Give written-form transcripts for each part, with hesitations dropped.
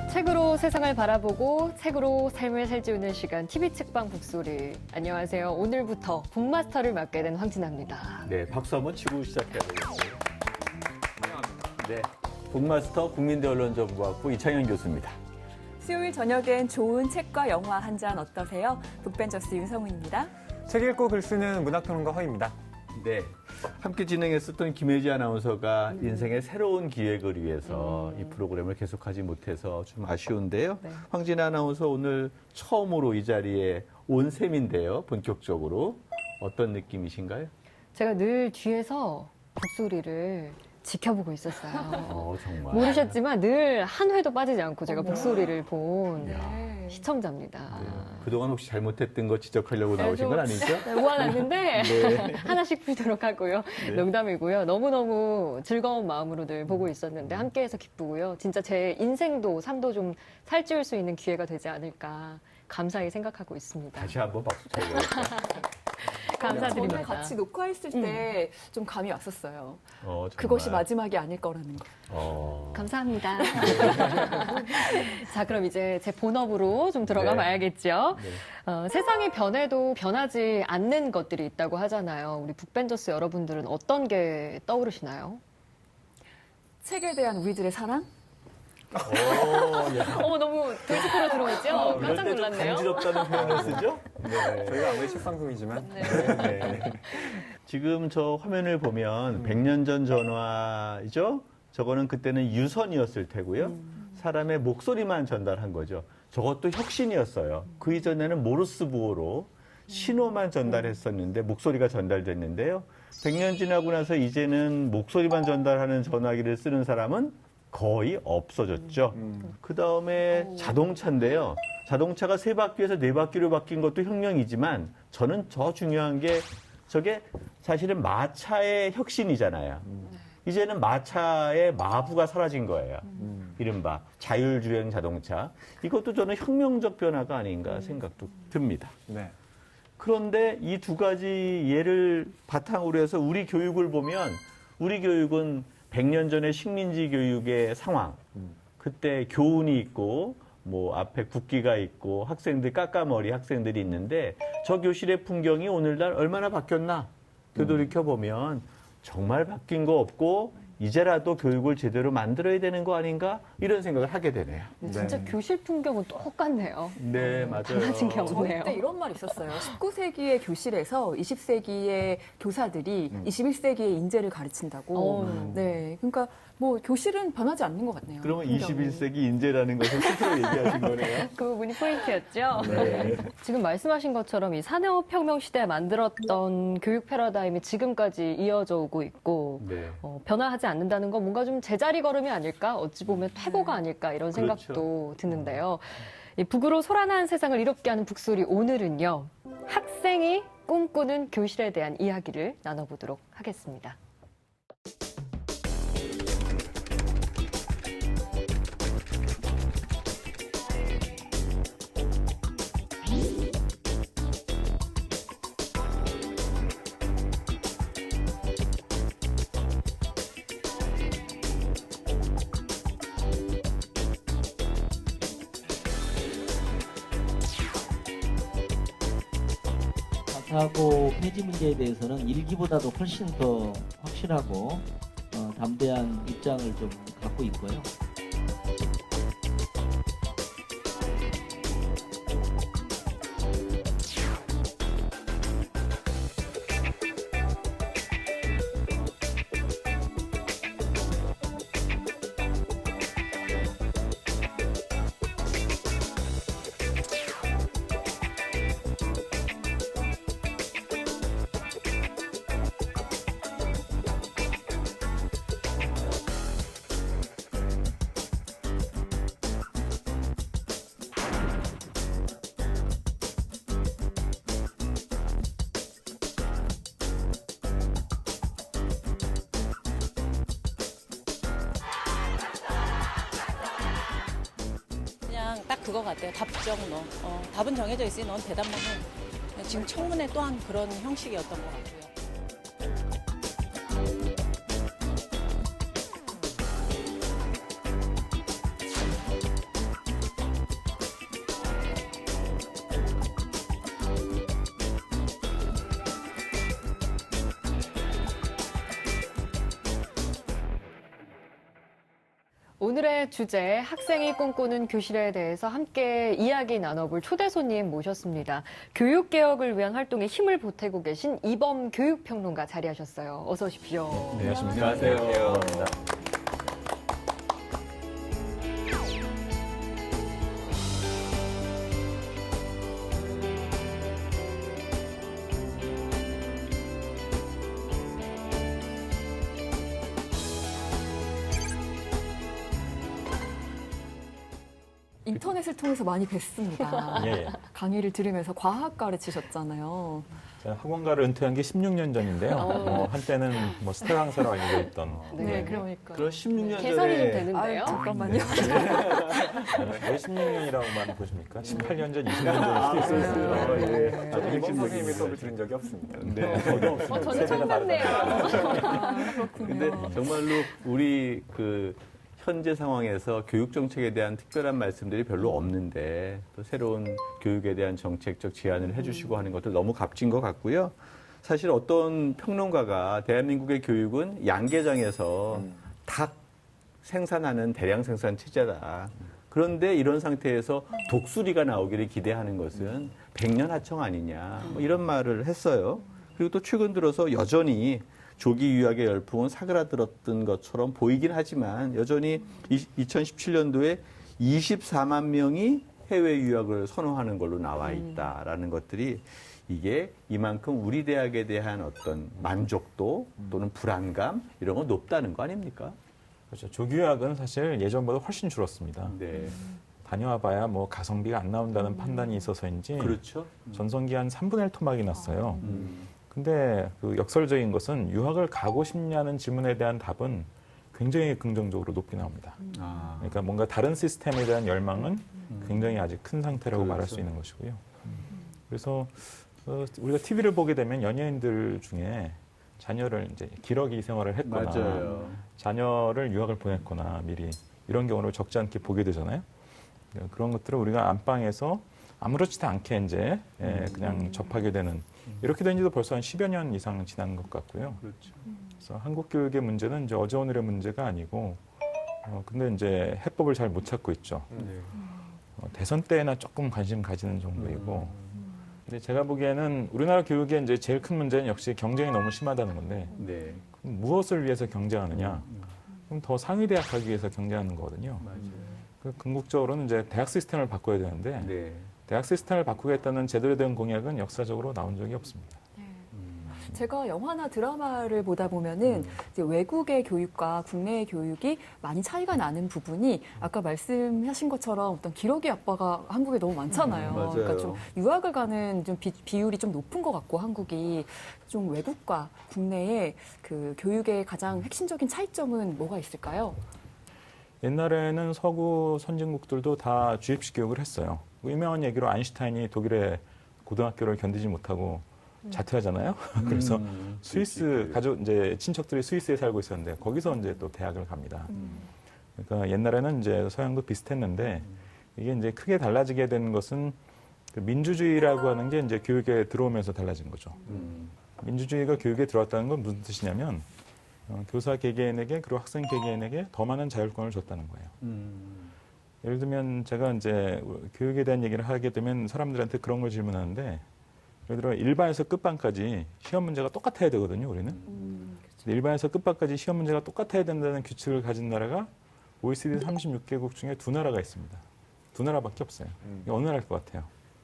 책으로 세상을 바라보고 책으로 삶을 살찌우는 시간 TV 책방 북소리. 안녕하세요. 오늘부터 북마스터를 맡게 된 황진아입니다. 네, 박수 한번 치고 시작해야 되겠네요. 네, 북마스터 국민대언론정보학부 이창현 교수입니다. 수요일 저녁엔 좋은 책과 영화 한 잔 어떠세요? 북벤저스 윤성훈입니다. 책 읽고 글 쓰는 문학평론가 허입니다. 네, 함께 진행했었던 김혜지 아나운서가 인생의 새로운 기획을 위해서 이 프로그램을 계속하지 못해서 좀 아쉬운데요. 네. 황진아 아나운서 오늘 처음으로 이 자리에 온 셈인데요. 본격적으로 어떤 느낌이신가요? 제가 늘 뒤에서 북소리를 지켜보고 있었어요. 정말. 모르셨지만 늘 한 회도 빠지지 않고 제가 북소리를 본 네. 시청자입니다. 네. 그동안 혹시 잘못했던 거 지적하려고 나오신 건 아니죠? 모아놨는데 네. 하나씩 풀도록 하고요. 네. 농담이고요. 너무너무 즐거운 마음으로 늘 보고 있었는데 함께해서 기쁘고요. 진짜 제 인생도 삶도 좀 살찌울 수 있는 기회가 되지 않을까 감사히 생각하고 있습니다. 다시 한번 박수 쳐주세요. 감사드립니다. 저는 같이 녹화했을 때 좀 감이 왔었어요. 정말. 그것이 마지막이 아닐 거라는 거. 감사합니다. 자, 그럼 이제 제 본업으로 좀 들어가 네. 봐야겠죠. 네. 세상이 변해도 변하지 않는 것들이 있다고 하잖아요. 우리 북벤저스 여러분들은 어떤 게 떠오르시나요? 책에 대한 우리들의 사랑? 어머, 너무 돌직구로 들어오죠? 깜짝 놀랐네요. 간지럽다는 표현을 쓰죠? 네. 저희가 아무리 책방송이지만 네. 지금 저 화면을 보면 100년 전 전화이죠? 저거는 그때는 유선이었을 테고요. 사람의 목소리만 전달한 거죠. 저것도 혁신이었어요. 그 이전에는 모르스 부호로 신호만 전달했었는데 목소리가 전달됐는데요. 100년 지나고 나서 이제는 목소리만 전달하는 전화기를 쓰는 사람은 거의 없어졌죠. 그 다음에 자동차인데요. 자동차가 3바퀴에서 4바퀴로 바뀐 것도 혁명이지만 저는 더 중요한 게 저게 사실은 마차의 혁신이잖아요. 이제는 마차의 마부가 사라진 거예요. 이른바 자율주행 자동차. 이것도 저는 혁명적 변화가 아닌가 생각도 듭니다. 네. 그런데 이 두 가지 예를 바탕으로 해서 우리 교육을 보면 우리 교육은 100년 전의 식민지 교육의 상황, 그때 교훈이 있고 뭐 앞에 국기가 있고 학생들 까까머리 학생들이 있는데 저 교실의 풍경이 오늘날 얼마나 바뀌었나 되돌이켜 보면 정말 바뀐 거 없고 이제라도 교육을 제대로 만들어야 되는 거 아닌가 이런 생각을 하게 되네요. 근데 진짜 네. 교실 풍경은 똑같네요. 네, 맞아요. 달라진 게 저희 없네요. 때 이런 말이 있었어요. 19세기의 교실에서 20세기의 교사들이 21세기의 인재를 가르친다고. 네, 그러니까 뭐 교실은 변하지 않는 것 같네요. 그러면 풍경이. 21세기 인재라는 것을 스스로 얘기하신 거네요. 그 부분이 포인트였죠. 네. 지금 말씀하신 것처럼 이 산업혁명 시대에 만들었던 교육 패러다임이 지금까지 이어져 오고 있고 네. 변화하지 않는다는 건 뭔가 좀 제자리 걸음이 아닐까? 어찌 보면 퇴보가 아닐까? 이런 생각도 드는데요. 이 북으로 소란한 세상을 이롭게 하는 북소리 오늘은요. 학생이 꿈꾸는 교실에 대한 이야기를 나눠보도록 하겠습니다. 사고 폐지 문제에 대해서는 일기보다도 훨씬 더 확실하고 담대한 입장을 좀 갖고 있고요. 딱 그거 같아요. 답정 너. 답은 정해져 있으니 넌 대답만 해. 지금 청문회 또한 그런 형식이었던 것 같고요. 오늘의 주제 학생이 꿈꾸는 교실에 대해서 함께 이야기 나눠볼 초대 손님 모셨습니다. 교육개혁을 위한 활동에 힘을 보태고 계신 이범 교육평론가 자리하셨어요. 어서 오십시오. 네, 안녕하십니까. 안녕하세요. 인터넷을 통해서 많이 뵀습니다. 예, 예. 강의를 들으면서 과학 가르치셨잖아요. 제가 학원가를 은퇴한 게 16년 전인데요. 한때는 뭐 스타 강사로 알려져 있던. 네, 그러니까. 그럼 16년 계산이 좀 전에 되는데요. 잠깐만요. 왜 16년이라고만 보십니까? 18년 전, 20년 전일 수도 있어요. 예. 저도 이번 선생님의 수업을 들은 적이 없습니다. 네. 저는 처음 뵙네요. 그렇군요. 근데 정말로 우리 그 현재 상황에서 교육 정책에 대한 특별한 말씀들이 별로 없는데 또 새로운 교육에 대한 정책적 제안을 해주시고 하는 것도 너무 값진 것 같고요. 사실 어떤 평론가가 대한민국의 교육은 양계장에서 닭 생산하는 대량 생산 체제다. 그런데 이런 상태에서 독수리가 나오기를 기대하는 것은 백년하청 아니냐 뭐 이런 말을 했어요. 그리고 또 최근 들어서 여전히 조기 유학의 열풍은 사그라들었던 것처럼 보이긴 하지만 여전히 2017년도에 24만 명이 해외 유학을 선호하는 걸로 나와 있다라는 것들이 이게 이만큼 우리 대학에 대한 어떤 만족도 또는 불안감 이런 건 높다는 거 아닙니까? 그렇죠. 조기유학은 사실 예전보다 훨씬 줄었습니다. 네. 다녀와봐야 뭐 가성비가 안 나온다는 판단이 있어서인지 그렇죠. 전성기 한 3분의 1 토막이 났어요. 근데 그 역설적인 것은 유학을 가고 싶냐는 질문에 대한 답은 굉장히 긍정적으로 높게 나옵니다. 아, 그러니까 뭔가 다른 시스템에 대한 열망은 굉장히 아직 큰 상태라고 말할 수 있는 것이고요. 그래서 우리가 TV를 보게 되면 연예인들 중에 자녀를 이제 기러기 생활을 했거나 맞아요. 자녀를 유학을 보냈거나 미리 이런 경우를 적지 않게 보게 되잖아요. 그런 것들을 우리가 안방에서 아무렇지도 않게 이제 그냥 접하게 되는 이렇게 된 지도 벌써 한 10여 년 이상 지난 것 같고요. 그렇죠. 그래서 한국 교육의 문제는 이제 어제 오늘의 문제가 아니고 근데 이제 해법을 잘 못 찾고 있죠. 네. 대선 때나 조금 관심 가지는 정도이고 근데 제가 보기에는 우리나라 교육의 이제 제일 큰 문제는 역시 경쟁이 너무 심하다는 건데 네. 그럼 무엇을 위해서 경쟁하느냐? 그럼 더 상위 대학 가기 위해서 경쟁하는 거거든요. 맞아요. 그 궁극적으로는 이제 대학 시스템을 바꿔야 되는데 네. 대학 시스템을 바꾸겠다는 제대로 된 공약은 역사적으로 나온 적이 없습니다. 제가 영화나 드라마를 보다 보면은 이제 외국의 교육과 국내의 교육이 많이 차이가 나는 부분이 아까 말씀하신 것처럼 어떤 기러기 아빠가 한국에 너무 많잖아요. 맞아요. 그러니까 좀 유학을 가는 좀 비율이 좀 높은 것 같고 한국이 좀 외국과 국내의 그 교육의 가장 핵심적인 차이점은 뭐가 있을까요? 옛날에는 서구 선진국들도 다 주입식 교육을 했어요. 유명한 얘기로 아인슈타인이 독일의 고등학교를 견디지 못하고 자퇴하잖아요. 그래서 스위스 가족 이제 친척들이 스위스에 살고 있었는데 거기서 이제 또 대학을 갑니다. 그러니까 옛날에는 이제 서양도 비슷했는데 이게 이제 크게 달라지게 된 것은 그 민주주의라고 하는 게 이제 교육에 들어오면서 달라진 거죠. 민주주의가 교육에 들어왔다는 건 무슨 뜻이냐면 교사 개개인에게 그리고 학생 개개인에게 더 많은 자율권을 줬다는 거예요. 예를 들면 제가 이제 교육에 대한 얘기를 하게 되면 사람들한테 그런 걸 질문하는데 예를 들어 일반에서 끝반까지 시험 문제가 똑같아야 되거든요, 우리는. 일반에서 끝반까지 시험 문제가 똑같아야 된다는 규칙을 가진 나라가 OECD 36개국 중에 2나라가 있습니다. 2나라밖에 없어요. 이게 어느 나라일 것 같아요?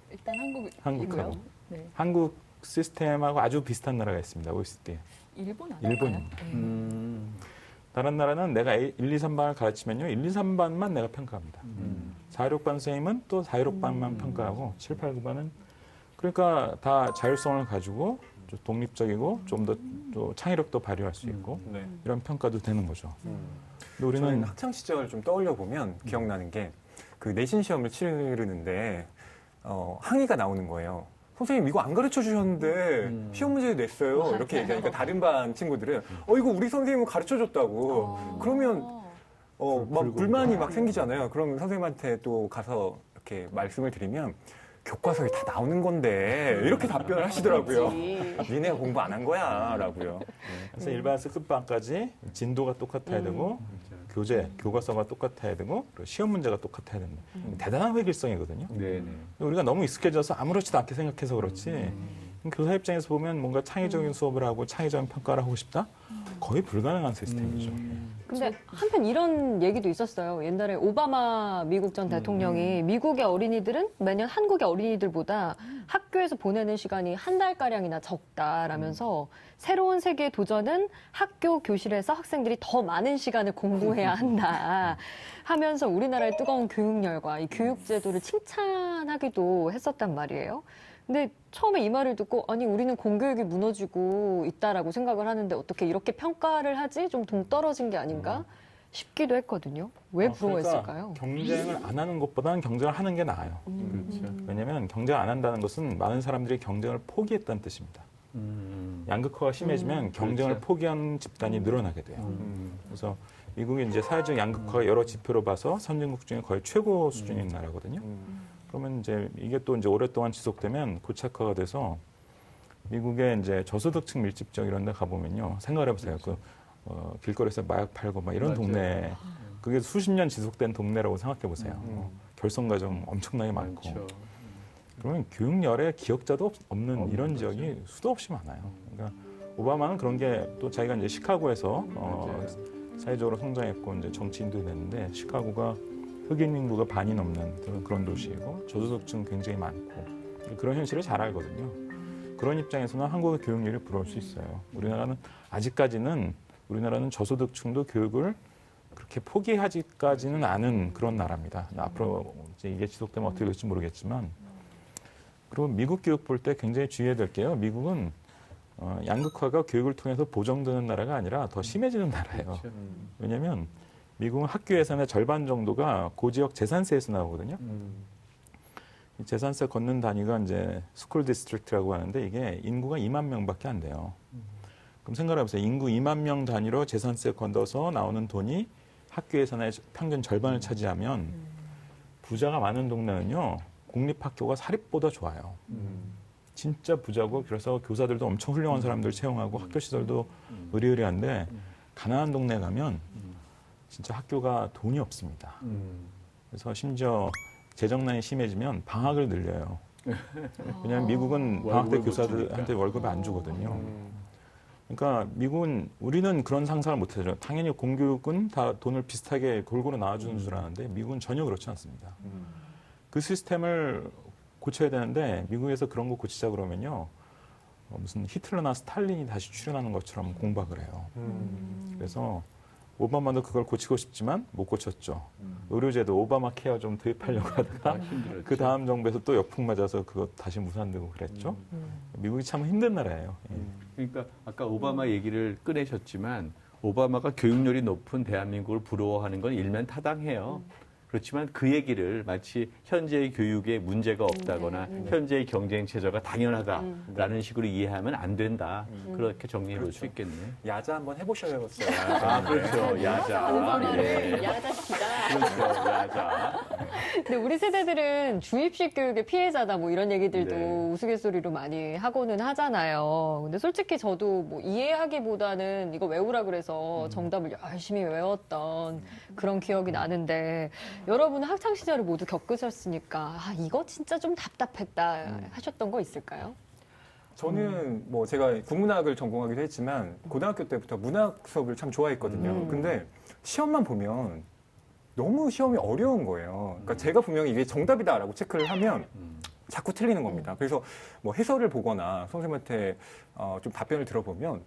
일단 한국하고. 네. 한국 시스템하고 아주 비슷한 나라가 있습니다, OECD에. 일본 아닌가요? 일본입니다. 네. 다른 나라는 내가 1, 2, 3반을 가르치면요. 1, 2, 3반만 내가 평가합니다. 4, 6반 선생님은 또 4, 6반만 평가하고 7, 8, 9반은 그러니까 다 자율성을 가지고 좀 독립적이고 좀 더 창의력도 발휘할 수 있고 네. 이런 평가도 되는 거죠. 근데 저는 우리는 학창 시절 좀 떠올려 보면 기억나는 게 그 내신 시험을 치르는데 항의가 나오는 거예요. 선생님 이거 안 가르쳐 주셨는데 시험 문제 냈어요. 이렇게 얘기하니까 다른 반 친구들은 이거 우리 선생님은 가르쳐 줬다고. 그러면 막 불만이 막 생기잖아요. 그럼 선생님한테 또 가서 이렇게 말씀을 드리면 교과서에 다 나오는 건데 이렇게 답변을 하시더라고요. 니네가 공부 안 한 거야라고요. 그래서 일반에서 끝반까지 진도가 똑같아야 되고 교과서가 똑같아야 되고 그리고 시험 문제가 똑같아야 된다. 대단한 획일성이거든요. 네, 네. 우리가 너무 익숙해져서 아무렇지도 않게 생각해서 그렇지 교사 입장에서 보면 뭔가 창의적인 수업을 하고 창의적인 평가를 하고 싶다? 거의 불가능한 시스템이죠. 근데 한편 이런 얘기도 있었어요. 옛날에 오바마 미국 전 대통령이 미국의 어린이들은 매년 한국의 어린이들보다 학교에서 보내는 시간이 한 달가량이나 적다라면서 새로운 세계의 도전은 학교 교실에서 학생들이 더 많은 시간을 공부해야 한다 하면서 우리나라의 뜨거운 교육열과 이 교육제도를 칭찬하기도 했었단 말이에요. 근데 처음에 이 말을 듣고 아니 우리는 공교육이 무너지고 있다라고 생각을 하는데 어떻게 이렇게 평가를 하지? 좀 동떨어진 게 아닌가 싶기도 했거든요. 왜 부러워했을까요? 그러니까 경쟁을 안 하는 것보다는 경쟁을 하는 게 나아요. 그렇죠. 왜냐하면 경쟁 안 한다는 것은 많은 사람들이 경쟁을 포기했다는 뜻입니다. 양극화가 심해지면 경쟁을 그렇죠. 포기하는 집단이 늘어나게 돼요. 그래서 미국이 이제 사회적 양극화가 여러 지표로 봐서 선진국 중에 거의 최고 수준인 나라거든요. 그러면 이제 이게 또 이제 오랫동안 지속되면 고착화가 돼서 미국의 이제 저소득층 밀집적 이런 데 가보면요. 생각을 해보세요. 길거리에서 마약 팔고 막 이런 맞아요. 동네. 그게 수십 년 지속된 동네라고 생각해 보세요. 결손 가정 엄청나게 많고. 많죠. 그러면 교육열에 기억자도 없는 이런 지역이 수도 없이 많아요. 그러니까 오바마는 그런 게 또 자기가 이제 시카고에서 사회적으로 성장했고 이제 정치인도 됐는데 시카고가 흑인 인구가 반이 넘는 그런 도시이고 저소득층 굉장히 많고 그런 현실을 잘 알거든요. 그런 입장에서는 한국의 교육열이 부러울 수 있어요. 우리나라는 아직까지는 저소득층도 교육을 그렇게 포기하지까지는 않은 그런 나라입니다. 앞으로 이제 이게 지속되면 어떻게 될지 모르겠지만 그리고 미국 교육 볼 때 굉장히 주의해야 될 게요. 미국은 양극화가 교육을 통해서 보정되는 나라가 아니라 더 심해지는 나라예요. 왜냐하면 미국은 학교 예산의 절반 정도가 고지역 재산세에서 나오거든요. 이 재산세 걷는 단위가 이제 스쿨 디스트릭트라고 하는데 이게 인구가 2만 명밖에 안 돼요. 그럼 생각해 보세요. 인구 2만 명 단위로 재산세 걷어서 나오는 돈이 학교 예산의 평균 절반을 차지하면 부자가 많은 동네는요. 공립학교가 사립보다 좋아요. 진짜 부자고 그래서 교사들도 엄청 훌륭한 사람들 채용하고 학교 시설도 의리의리한데 가난한 동네 가면 진짜 학교가 돈이 없습니다. 그래서 심지어 재정난이 심해지면 방학을 늘려요. 왜냐하면 미국은 방학 때 월급을 못 교사들한테 주니까. 월급을 안 주거든요. 그러니까 우리는 그런 상상을 못 하죠. 당연히 공교육은 다 돈을 비슷하게 골고루 나와주는 줄 아는데 미국은 전혀 그렇지 않습니다. 그 시스템을 고쳐야 되는데 미국에서 그런 거 고치자 그러면요. 무슨 히틀러나 스탈린이 다시 출연하는 것처럼 공박을 해요. 그래서 오바마도 그걸 고치고 싶지만 못 고쳤죠. 의료제도 오바마 케어 좀 도입하려고 하다가 힘들었죠. 그 다음 정부에서 또 역풍 맞아서 그거 다시 무산되고 그랬죠. 미국이 참 힘든 나라예요. 예. 그러니까 아까 오바마 얘기를 꺼내셨지만 오바마가 교육열이 높은 대한민국을 부러워하는 건 일면 타당해요. 그렇지만 그 얘기를 마치 현재의 교육에 문제가 없다거나 현재의 경쟁 체제가 당연하다라는 식으로 이해하면 안 된다. 그렇게 정리해 볼 수 그렇죠. 있겠네. 야자 한번 해보셔야겠어요. 아, 그렇죠. 야자. 예. 야자시키다. 그렇죠. 야자. 근데 우리 세대들은 주입식 교육의 피해자다 뭐 이런 얘기들도 네. 우스갯소리로 많이 하고는 하잖아요. 근데 솔직히 저도 뭐 이해하기보다는 이거 외우라 그래서 정답을 열심히 외웠던 그런 기억이 나는데 여러분은 학창 시절을 모두 겪으셨으니까 이거 진짜 좀 답답했다 하셨던 거 있을까요? 저는 뭐 제가 국문학을 전공하기도 했지만 고등학교 때부터 문학 수업을 참 좋아했거든요. 근데 시험만 보면 너무 시험이 어려운 거예요. 그러니까 제가 분명히 이게 정답이다라고 체크를 하면 자꾸 틀리는 겁니다. 그래서 뭐 해설을 보거나 선생님한테 좀 답변을 들어보면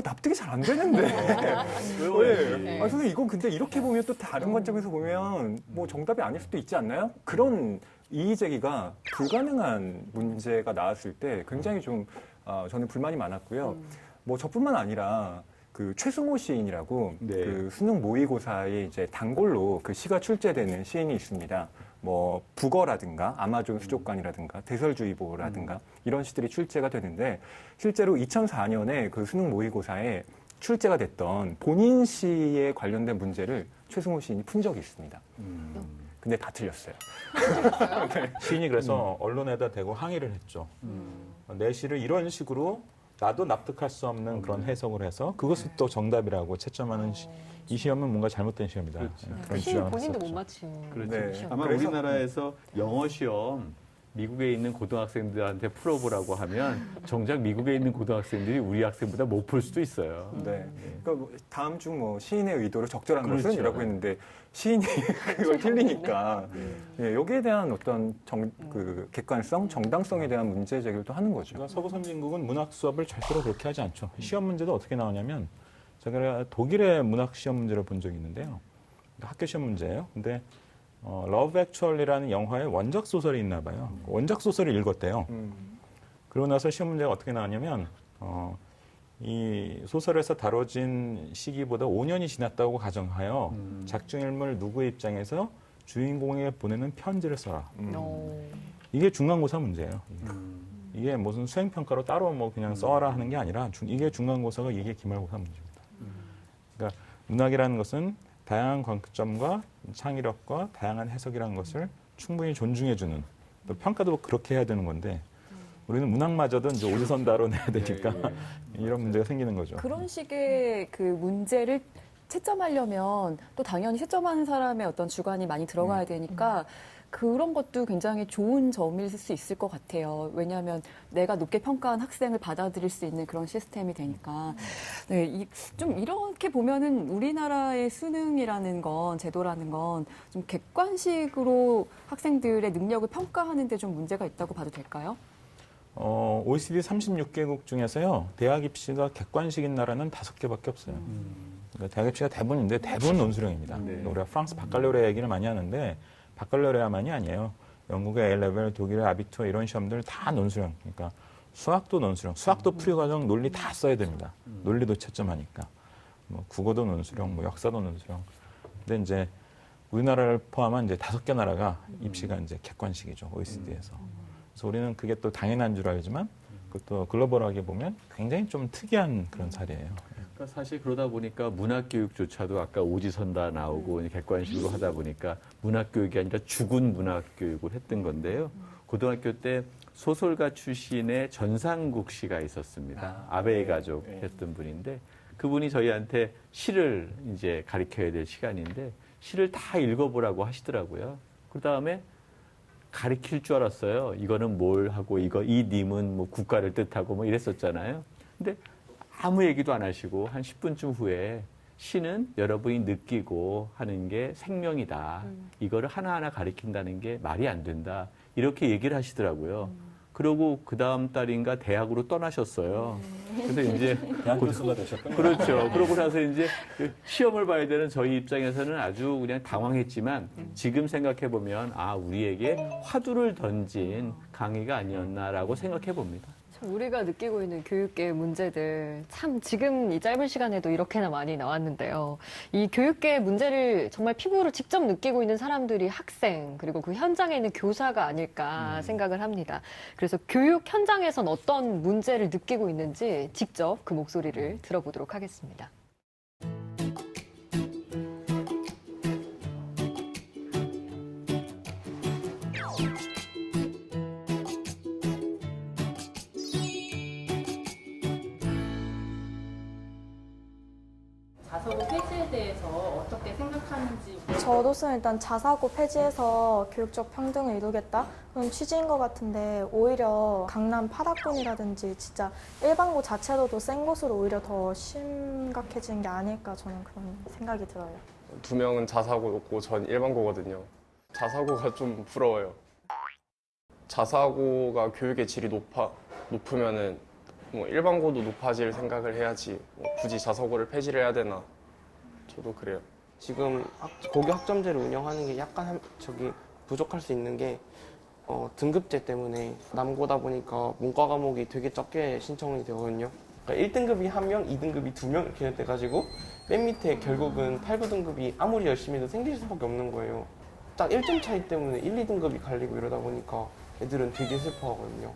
납득이 잘 안 되는데. 외워야지. 네. 선생님 이건 근데 이렇게 보면 또 다른 관점에서 보면 뭐 정답이 아닐 수도 있지 않나요? 그런 이의 제기가 불가능한 문제가 나왔을 때 굉장히 좀 저는 불만이 많았고요. 뭐 저뿐만 아니라 그 최승호 시인이라고 네. 그 수능 모의고사에 이제 단골로 그 시가 출제되는 시인이 있습니다. 뭐 북어라든가 아마존 수족관이라든가 대설주의보라든가 이런 시들이 출제가 되는데 실제로 2004년에 그 수능 모의고사에 출제가 됐던 본인 시에 관련된 문제를 최승호 시인이 푼 적이 있습니다. 근데 다 틀렸어요. 시인이 그래서 언론에다 대고 항의를 했죠. 내 시를 이런 식으로 나도 납득할 수 없는 그런 해석을 해서 그것을 또 정답이라고 채점하는 이 시험은 뭔가 잘못된 시험이다. 그렇죠. 그런 시 주장을 본인도 못 했었죠. 맞춘 그렇죠. 네. 시험. 아마 그래서- 우리나라에서 영어 시험 미국에 있는 고등학생들한테 풀어보라고 하면 정작 미국에 있는 고등학생들이 우리 학생보다 못 풀 수도 있어요. 네. 그러니까 뭐 다음 주 뭐 시인의 의도를 적절한 그렇죠. 것은이라고 했는데 시인이 그걸 틀리니까 예, 여기에 대한 어떤 그 객관성, 정당성에 대한 문제 제기를 또 하는 거죠. 그러니까 서구 선진국은 문학 수업을 절대로 그렇게 하지 않죠. 시험 문제도 어떻게 나오냐면 제가 독일의 문학 시험 문제를 본 적이 있는데요. 학교 시험 문제예요. 근데 러브 액츄얼리라는 영화의 원작 소설이 있나 봐요. 원작 소설을 읽었대요. 그러고 나서 시험 문제가 어떻게 나왔냐면 이 소설에서 다뤄진 시기보다 5년이 지났다고 가정하여 작중인물 누구의 입장에서 주인공에게 보내는 편지를 써라. 이게 중간고사 문제예요. 이게 무슨 수행평가로 따로 뭐 그냥 써라 하는 게 아니라 이게 중간고사가 이게 기말고사 문제입니다. 그러니까 문학이라는 것은 다양한 관점과 창의력과 다양한 해석이라는 것을 충분히 존중해주는 또 평가도 그렇게 해야 되는 건데 우리는 문학마저도 이제 오지선다로 내야 되니까 이런 문제가 생기는 거죠. 그런 식의 그 문제를 채점하려면 또 당연히 채점하는 사람의 어떤 주관이 많이 들어가야 되니까 그런 것도 굉장히 좋은 점일 수 있을 것 같아요. 왜냐하면 내가 높게 평가한 학생을 받아들일 수 있는 그런 시스템이 되니까. 네, 좀 이렇게 보면은 우리나라의 수능이라는 건, 제도라는 건 좀 객관식으로 학생들의 능력을 평가하는 데 좀 문제가 있다고 봐도 될까요? OECD 36개국 중에서요, 대학 입시가 객관식인 나라는 5개밖에 없어요. 그러니까 대학 입시가 대부분인데 대부분 논술형입니다. 네. 그러니까 우리가 프랑스 바칼로레 얘기를 많이 하는데 바칼로레아만이 아니에요. 영국의 A레벨, 독일의 아비투어 이런 시험들 다 논술형. 그러니까 수학도 논술형, 수학도 풀이과정, 논리 다 써야 됩니다. 논리도 채점하니까. 뭐 국어도 논술형, 뭐 역사도 논술형. 근데 이제 우리나라를 포함한 이제 5개 나라가 입시가 이제 객관식이죠, OECD에서. 그래서 우리는 그게 또 당연한 줄 알지만 그것도 글로벌하게 보면 굉장히 좀 특이한 그런 사례예요. 그러니까 사실 그러다 보니까 문학교육조차도 아까 오지선다 나오고 객관식으로 하다 보니까 문학교육이 아니라 죽은 문학교육을 했던 건데요. 고등학교 때 소설가 출신의 전상국 씨가 있었습니다. 아베이 가족 했던 분인데 그분이 저희한테 시를 이제 가르쳐야 될 시간인데 시를 다 읽어보라고 하시더라고요. 그 다음에 가르칠 줄 알았어요. 이거는 뭘 하고 이 님은 뭐 국가를 뜻하고 뭐 이랬었잖아요. 근데 아무 얘기도 안 하시고 한 10분쯤 후에 시는 여러분이 느끼고 하는 게 생명이다. 이거를 하나하나 가르친다는 게 말이 안 된다. 이렇게 얘기를 하시더라고요. 그러고 그 다음 달인가 대학으로 떠나셨어요. 그래서 이제 대학 교수가 되셨던 거예요. 그렇죠. 그러고 나서 이제 시험을 봐야 되는 저희 입장에서는 아주 그냥 당황했지만 지금 생각해 보면 아 우리에게 화두를 던진 강의가 아니었나라고 생각해 봅니다. 참 우리가 느끼고 있는 교육계의 문제들 참 지금 이 짧은 시간에도 이렇게나 많이 나왔는데요. 이 교육계의 문제를 정말 피부로 직접 느끼고 있는 사람들이 학생 그리고 그 현장에 있는 교사가 아닐까 생각을 합니다. 그래서 교육 현장에선 어떤 문제를 느끼고 있는지 직접 그 목소리를 들어보도록 하겠습니다. 자사고 폐지에 대해서 어떻게 생각하는지. 저로서는 일단 자사고 폐지해서 교육적 평등을 이루겠다? 그런 취지인 것 같은데 오히려 강남 8학군이라든지 진짜 일반고 자체로도 센 곳으로 오히려 더 심각해지는 게 아닐까 저는 그런 생각이 들어요. 2명은 자사고였고 전 일반고거든요. 자사고가 좀 부러워요. 자사고가 교육의 질이 높으면은 뭐 일반고도 높아질 생각을 해야지 뭐 굳이 자사고를 폐지를 해야 되나 저도 그래요. 지금 고교 학점제를 운영하는 게 약간 부족할 수 있는 게 등급제 때문에 남고다 보니까 문과 과목이 되게 적게 신청이 되거든요. 그러니까 1등급이 1명, 2등급이 2명 이렇게 돼가지고 맨 밑에 결국은 8, 9등급이 아무리 열심히 해도 생길 수밖에 없는 거예요. 딱 1점 차이 때문에 1, 2등급이 갈리고 이러다 보니까 애들은 되게 슬퍼하거든요.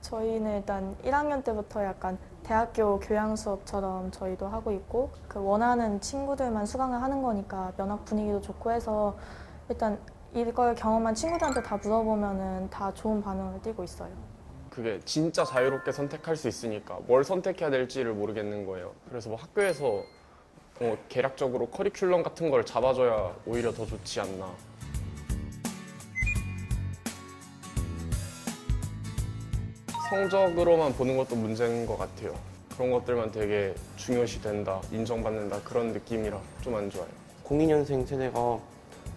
저희는 일단 1학년 때부터 약간 대학교 교양 수업처럼 저희도 하고 있고 그 원하는 친구들만 수강을 하는 거니까 면학 분위기도 좋고 해서 일단 이걸 경험한 친구들한테 다 물어보면은 다 좋은 반응을 띠고 있어요. 그게 진짜 자유롭게 선택할 수 있으니까 뭘 선택해야 될지를 모르겠는 거예요. 그래서 뭐 학교에서 계략적으로 커리큘럼 같은 걸 잡아줘야 오히려 더 좋지 않나. 성적으로만 보는 것도 문제인 것 같아요. 그런 것들만 되게 중요시 된다, 인정받는다 그런 느낌이라 좀 안 좋아요. 02년생 세대가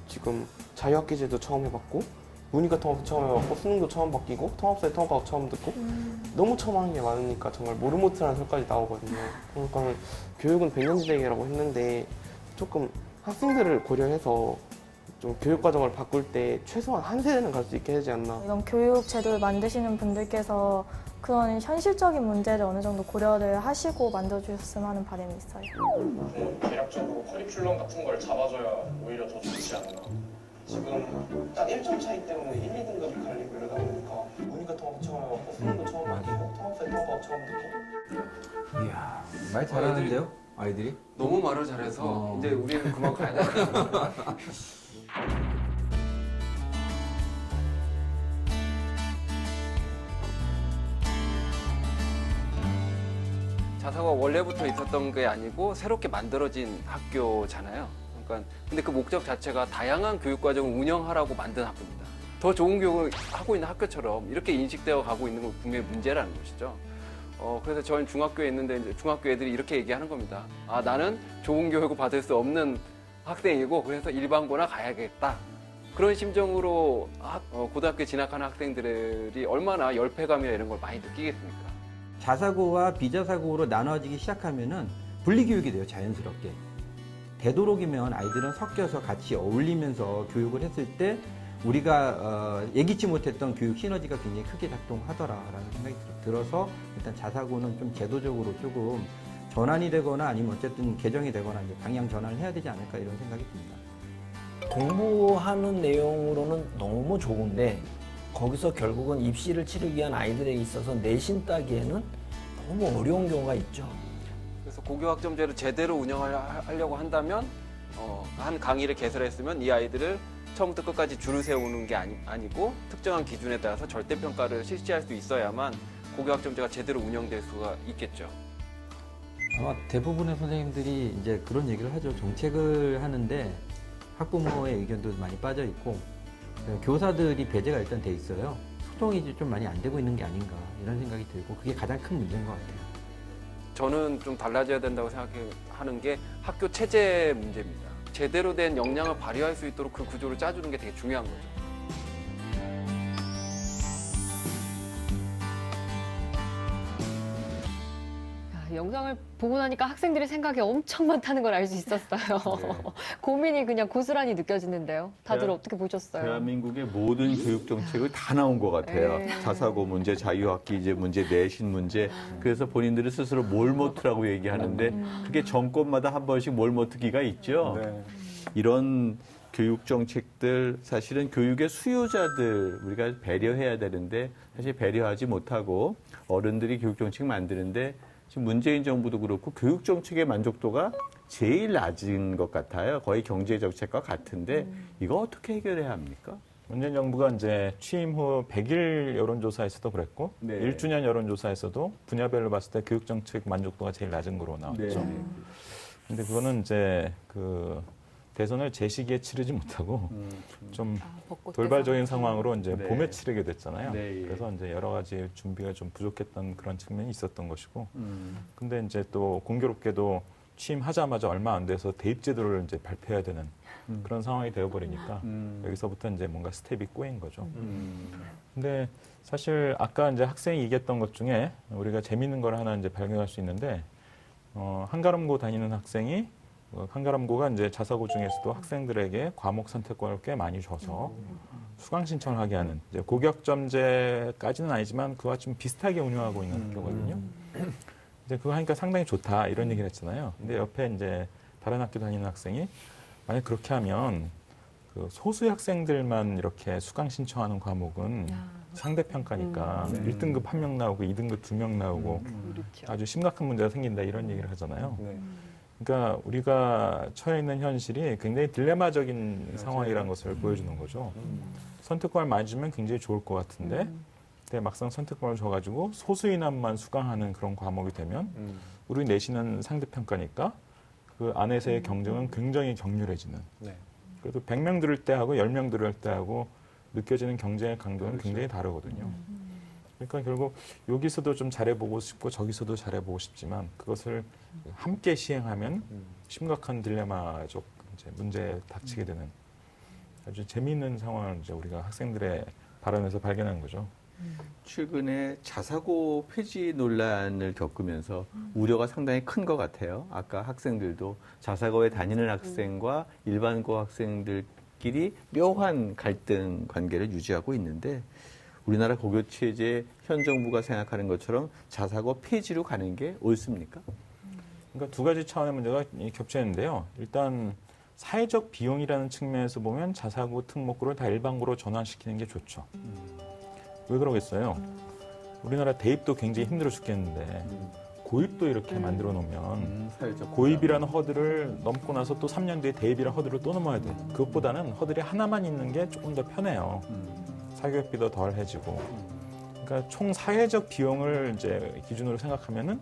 지금 자유학기제도 처음 해봤고 문이과 통합도 처음 해봤고 수능도 처음 바뀌고 통합사회 통합과학 처음 듣고 너무 처음 하는 게 많으니까 정말 모르모트라는 설까지 나오거든요. 그러니까 교육은 백년지대라고 했는데 조금 학생들을 고려해서 좀 교육과정을 바꿀 때 최소한 한 세대는 갈 수 있게 하지 않나. 이런 교육 제도를 만드시는 분들께서 그런 현실적인 문제를 어느 정도 고려를 하시고 만들어주셨으면 하는 바람이 있어요. 계략적으로 커리큘럼 같은 걸 잡아줘야 오히려 더 좋지 않나. 지금 딱 1점 차이 때문에 1, 2등급이 갈리고 이러다 보니까 문이과 통합도 처음 해봤고 수능도 처음 바뀌고 통합사회 통합과학 처음 듣고. 이야, 말 잘하는데요, 아이들이? 너무 말을 잘해서 이제 우리는 그만 가야 돼. 자사고가 원래부터 있었던 게 아니고 새롭게 만들어진 학교잖아요. 그러니까 근데 그 목적 자체가 다양한 교육 과정을 운영하라고 만든 학교입니다. 더 좋은 교육을 하고 있는 학교처럼 이렇게 인식되어 가고 있는 건 분명히 문제라는 것이죠. 그래서 저는 중학교에 있는데 이제 중학교 애들이 이렇게 얘기하는 겁니다. 아, 나는 좋은 교육을 받을 수 없는 학생이고 그래서 일반고나 가야겠다. 그런 심정으로 고등학교에 진학하는 학생들이 얼마나 열패감이나 이런 걸 많이 느끼겠습니까? 자사고와 비자사고로 나눠지기 시작하면은 분리교육이 돼요, 자연스럽게. 되도록이면 아이들은 섞여서 같이 어울리면서 교육을 했을 때 우리가 예기치 못했던 교육 시너지가 굉장히 크게 작동하더라라는 생각이 들어서 일단 자사고는 좀 제도적으로 조금 전환이 되거나 아니면 어쨌든 개정이 되거나 이제 방향 전환을 해야 되지 않을까 이런 생각이 듭니다. 공부하는 내용으로는 너무 좋은데 거기서 결국은 입시를 치르기 위한 아이들에 있어서 내신 따기에는 너무 어려운 경우가 있죠. 그래서 고교학점제를 제대로 운영하려고 한다면 한 강의를 개설했으면 이 아이들을 처음부터 끝까지 줄을 세우는 게 아니고 특정한 기준에 따라서 절대평가를 실시할 수 있어야만 고교학점제가 제대로 운영될 수가 있겠죠. 아마 대부분의 선생님들이 이제 그런 얘기를 하죠. 정책을 하는데 학부모의 의견도 많이 빠져 있고 교사들이 배제가 일단 돼 있어요. 소통이 좀 많이 안 되고 있는 게 아닌가 이런 생각이 들고 그게 가장 큰 문제인 것 같아요. 저는 좀 달라져야 된다고 생각하는 게 학교 체제 문제입니다. 제대로 된 역량을 발휘할 수 있도록 그 구조를 짜주는 게 되게 중요한 거죠. 영상을 보고 나니까 학생들의 생각이 엄청 많다는 걸 알 수 있었어요. 고민이 그냥 고스란히 느껴지는데요. 다들 어떻게 보셨어요? 대한민국의 모든 교육 정책을 다 나온 것 같아요. 자사고 문제, 자유학기제 문제, 내신 문제. 그래서 본인들은 스스로 몰모트라고 얘기하는데 그게 정권마다 한 번씩 몰모트기가 있죠. 네. 이런 교육 정책들 사실은 교육의 수요자들 우리가 배려해야 되는데 사실 배려하지 못하고 어른들이 교육 정책 만드는데 지금 문재인 정부도 그렇고 교육 정책의 만족도가 제일 낮은 것 같아요. 거의 경제 정책과 같은데 이거 어떻게 해결해야 합니까? 문재인 정부가 이제 취임 후 100일 여론조사에서도 그랬고 네. 1주년 여론조사에서도 분야별로 봤을 때 교육 정책 만족도가 제일 낮은 거로 나왔죠. 네. 근데 그거는 이제 그 대선을 제 시기에 치르지 못하고 좀 돌발적인 상황으로 이제 네. 봄에 치르게 됐잖아요. 네. 그래서 이제 여러 가지 준비가 좀 부족했던 그런 측면이 있었던 것이고. 근데 이제 또 공교롭게도 취임하자마자 얼마 안 돼서 대입제도를 이제 발표해야 되는 그런 상황이 되어버리니까 여기서부터 이제 뭔가 스텝이 꼬인 거죠. 근데 사실 아까 이제 학생이 얘기했던 것 중에 우리가 재밌는 걸 하나 이제 발견할 수 있는데 한가람고 다니는 학생이 한가람고가 이제 자사고 중에서도 학생들에게 과목 선택권을 꽤 많이 줘서 수강 신청을 하게 하는 이제 고교학점제까지는 아니지만 그와 좀 비슷하게 운영하고 있는 학교거든요. 이제 그거 하니까 상당히 좋다 이런 얘기를 했잖아요. 근데 옆에 이제 다른 학교 다니는 학생이 만약 그렇게 하면 그 소수의 학생들만 이렇게 수강 신청하는 과목은 상대평가니까 1등급 1명 나오고 2등급 2명 나오고 아주 심각한 문제가 생긴다 이런 얘기를 하잖아요. 그러니까 우리가 처해 있는 현실이 굉장히 딜레마적인 상황이라는 것을 보여주는 거죠. 선택권을 많이 주면 굉장히 좋을 것 같은데 근데 막상 선택권을 줘가지고 소수인원만 수강하는 그런 과목이 되면 우리 내신은 상대평가니까 그 안에서의 경쟁은 굉장히 격렬해지는. 네. 그래도 100명 들을 때하고 10명 들을 때하고 느껴지는 경쟁의 강도는 굉장히 다르거든요. 그러니까 결국 여기서도 좀 잘해보고 싶고 저기서도 잘해보고 싶지만 그것을 함께 시행하면 심각한 딜레마적 이제 문제에 닥치게 되는 아주 재미있는 상황을 이제 우리가 학생들의 발언에서 발견한 거죠. 최근에 자사고 폐지 논란을 겪으면서 우려가 상당히 큰 것 같아요. 아까 학생들도 자사고에 다니는 학생과 일반고 학생들끼리 묘한 갈등 관계를 유지하고 있는데 우리나라 고교 체제 현 정부가 생각하는 것처럼 자사고 폐지로 가는 게 옳습니까? 그러니까 두 가지 차원의 문제가 겹치는데요. 일단 사회적 비용이라는 측면에서 보면 자사고 특목고를 다 일반고로 전환시키는 게 좋죠. 왜 그러겠어요? 우리나라 대입도 굉장히 힘들어 죽겠는데 고입도 이렇게 만들어 놓으면 고입이라는 허들을 넘고 나서 또 3년 뒤에 대입이라는 허들을 또 넘어야 돼. 그것보다는 허들이 하나만 있는 게 조금 더 편해요. 사교육비도 덜해지고. 그러니까 총 사회적 비용을 이제 기준으로 생각하면은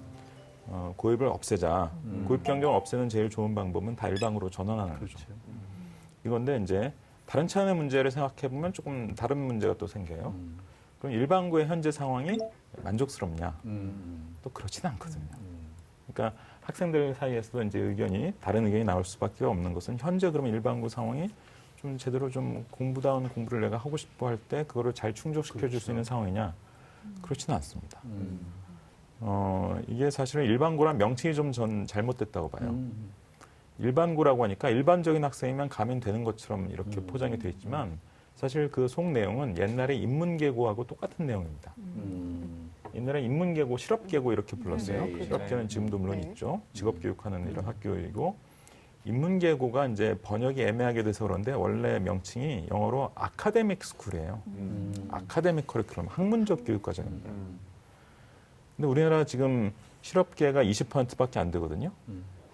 고입을 없애자. 고입 경쟁을 없애는 제일 좋은 방법은 다 일반고로 전환하는 거죠. 이건데 이제 다른 차원의 문제를 생각해 보면 조금 다른 문제가 또 생겨요. 그럼 일반고의 현재 상황이 만족스럽냐? 또 그렇지는 않거든요. 그러니까 학생들 사이에서도 이제 다른 의견이 나올 수밖에 없는 것은 현재 그러면 일반고 상황이 좀 제대로 좀 공부다운 공부를 내가 하고 싶어 할 때 그거를 잘 충족시켜 줄 수 있는 상황이냐? 그렇지는 않습니다. 이게 사실은 일반고란 명칭이 좀 전 잘못됐다고 봐요. 일반고라고 하니까 일반적인 학생이면 가면 되는 것처럼 이렇게 포장이 돼 있지만 사실 그 속 내용은 옛날에 인문계고하고 똑같은 내용입니다. 옛날에 인문계고, 실업계고 이렇게 불렀어요. 네, 실업계는 지금도 물론 있죠. 직업교육하는 이런 학교이고 인문계고가 이제 번역이 애매하게 돼서 그런데 원래 명칭이 영어로 아카데믹 스쿨이에요. 아카데믹 커리큘럼, 학문적 교육과정입니다. 근데 우리나라 지금 실업계가 20%밖에 안 되거든요.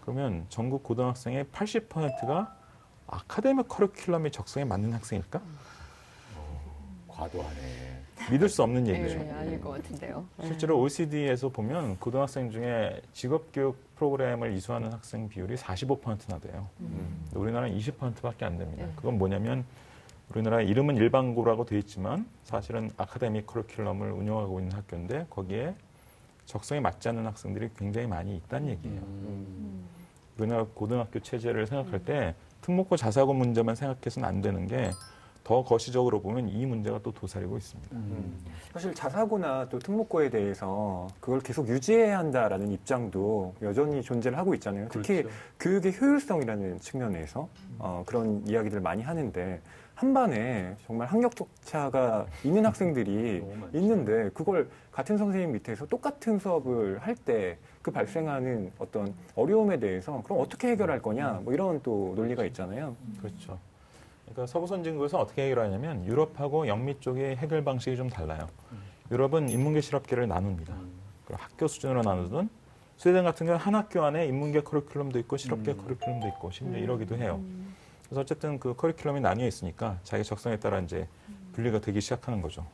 그러면 전국 고등학생의 80%가 아카데믹 커리큘럼이 적성에 맞는 학생일까? 과도하네. 믿을 수 없는 얘기죠. 네, 아닐 것 같은데요. 실제로 OECD에서 보면 고등학생 중에 직업교육 프로그램을 이수하는 학생 비율이 45%나 돼요. 근데 우리나라는 20%밖에 안 됩니다. 그건 뭐냐면 우리나라 이름은 일반고라고 돼 있지만 사실은 아카데믹 커리큘럼을 운영하고 있는 학교인데 거기에 적성에 맞지 않는 학생들이 굉장히 많이 있다는 얘기예요. 우리나라 고등학교 체제를 생각할 때 특목고 자사고 문제만 생각해서는 안 되는 게 더 거시적으로 보면 이 문제가 또 도사리고 있습니다. 사실 자사고나 또 특목고에 대해서 그걸 계속 유지해야 한다라는 입장도 여전히 존재를 하고 있잖아요. 특히 그렇죠. 교육의 효율성이라는 측면에서 그런 이야기들 많이 하는데 한반에 정말 학력 격차가 있는 학생들이 있는데 그걸 같은 선생님 밑에서 똑같은 수업을 할 때 그 발생하는 어떤 어려움에 대해서 그럼 어떻게 해결할 거냐 뭐 이런 또 논리가 있잖아요. 그렇죠. 그러니까 서구 선진국에서 어떻게 해결하냐면 유럽하고 영미 쪽의 해결 방식이 좀 달라요. 유럽은 인문계 실업계를 나눕니다. 그리고 학교 수준으로 나누든 스웨덴 같은 경우는 한 학교 안에 인문계 커리큘럼도 있고 실업계 커리큘럼도 있고 심지어 이러기도 해요. 그래서 어쨌든 그 커리큘럼이 나뉘어 있으니까 자기 적성에 따라 이제 분리가 되기 시작하는 거죠.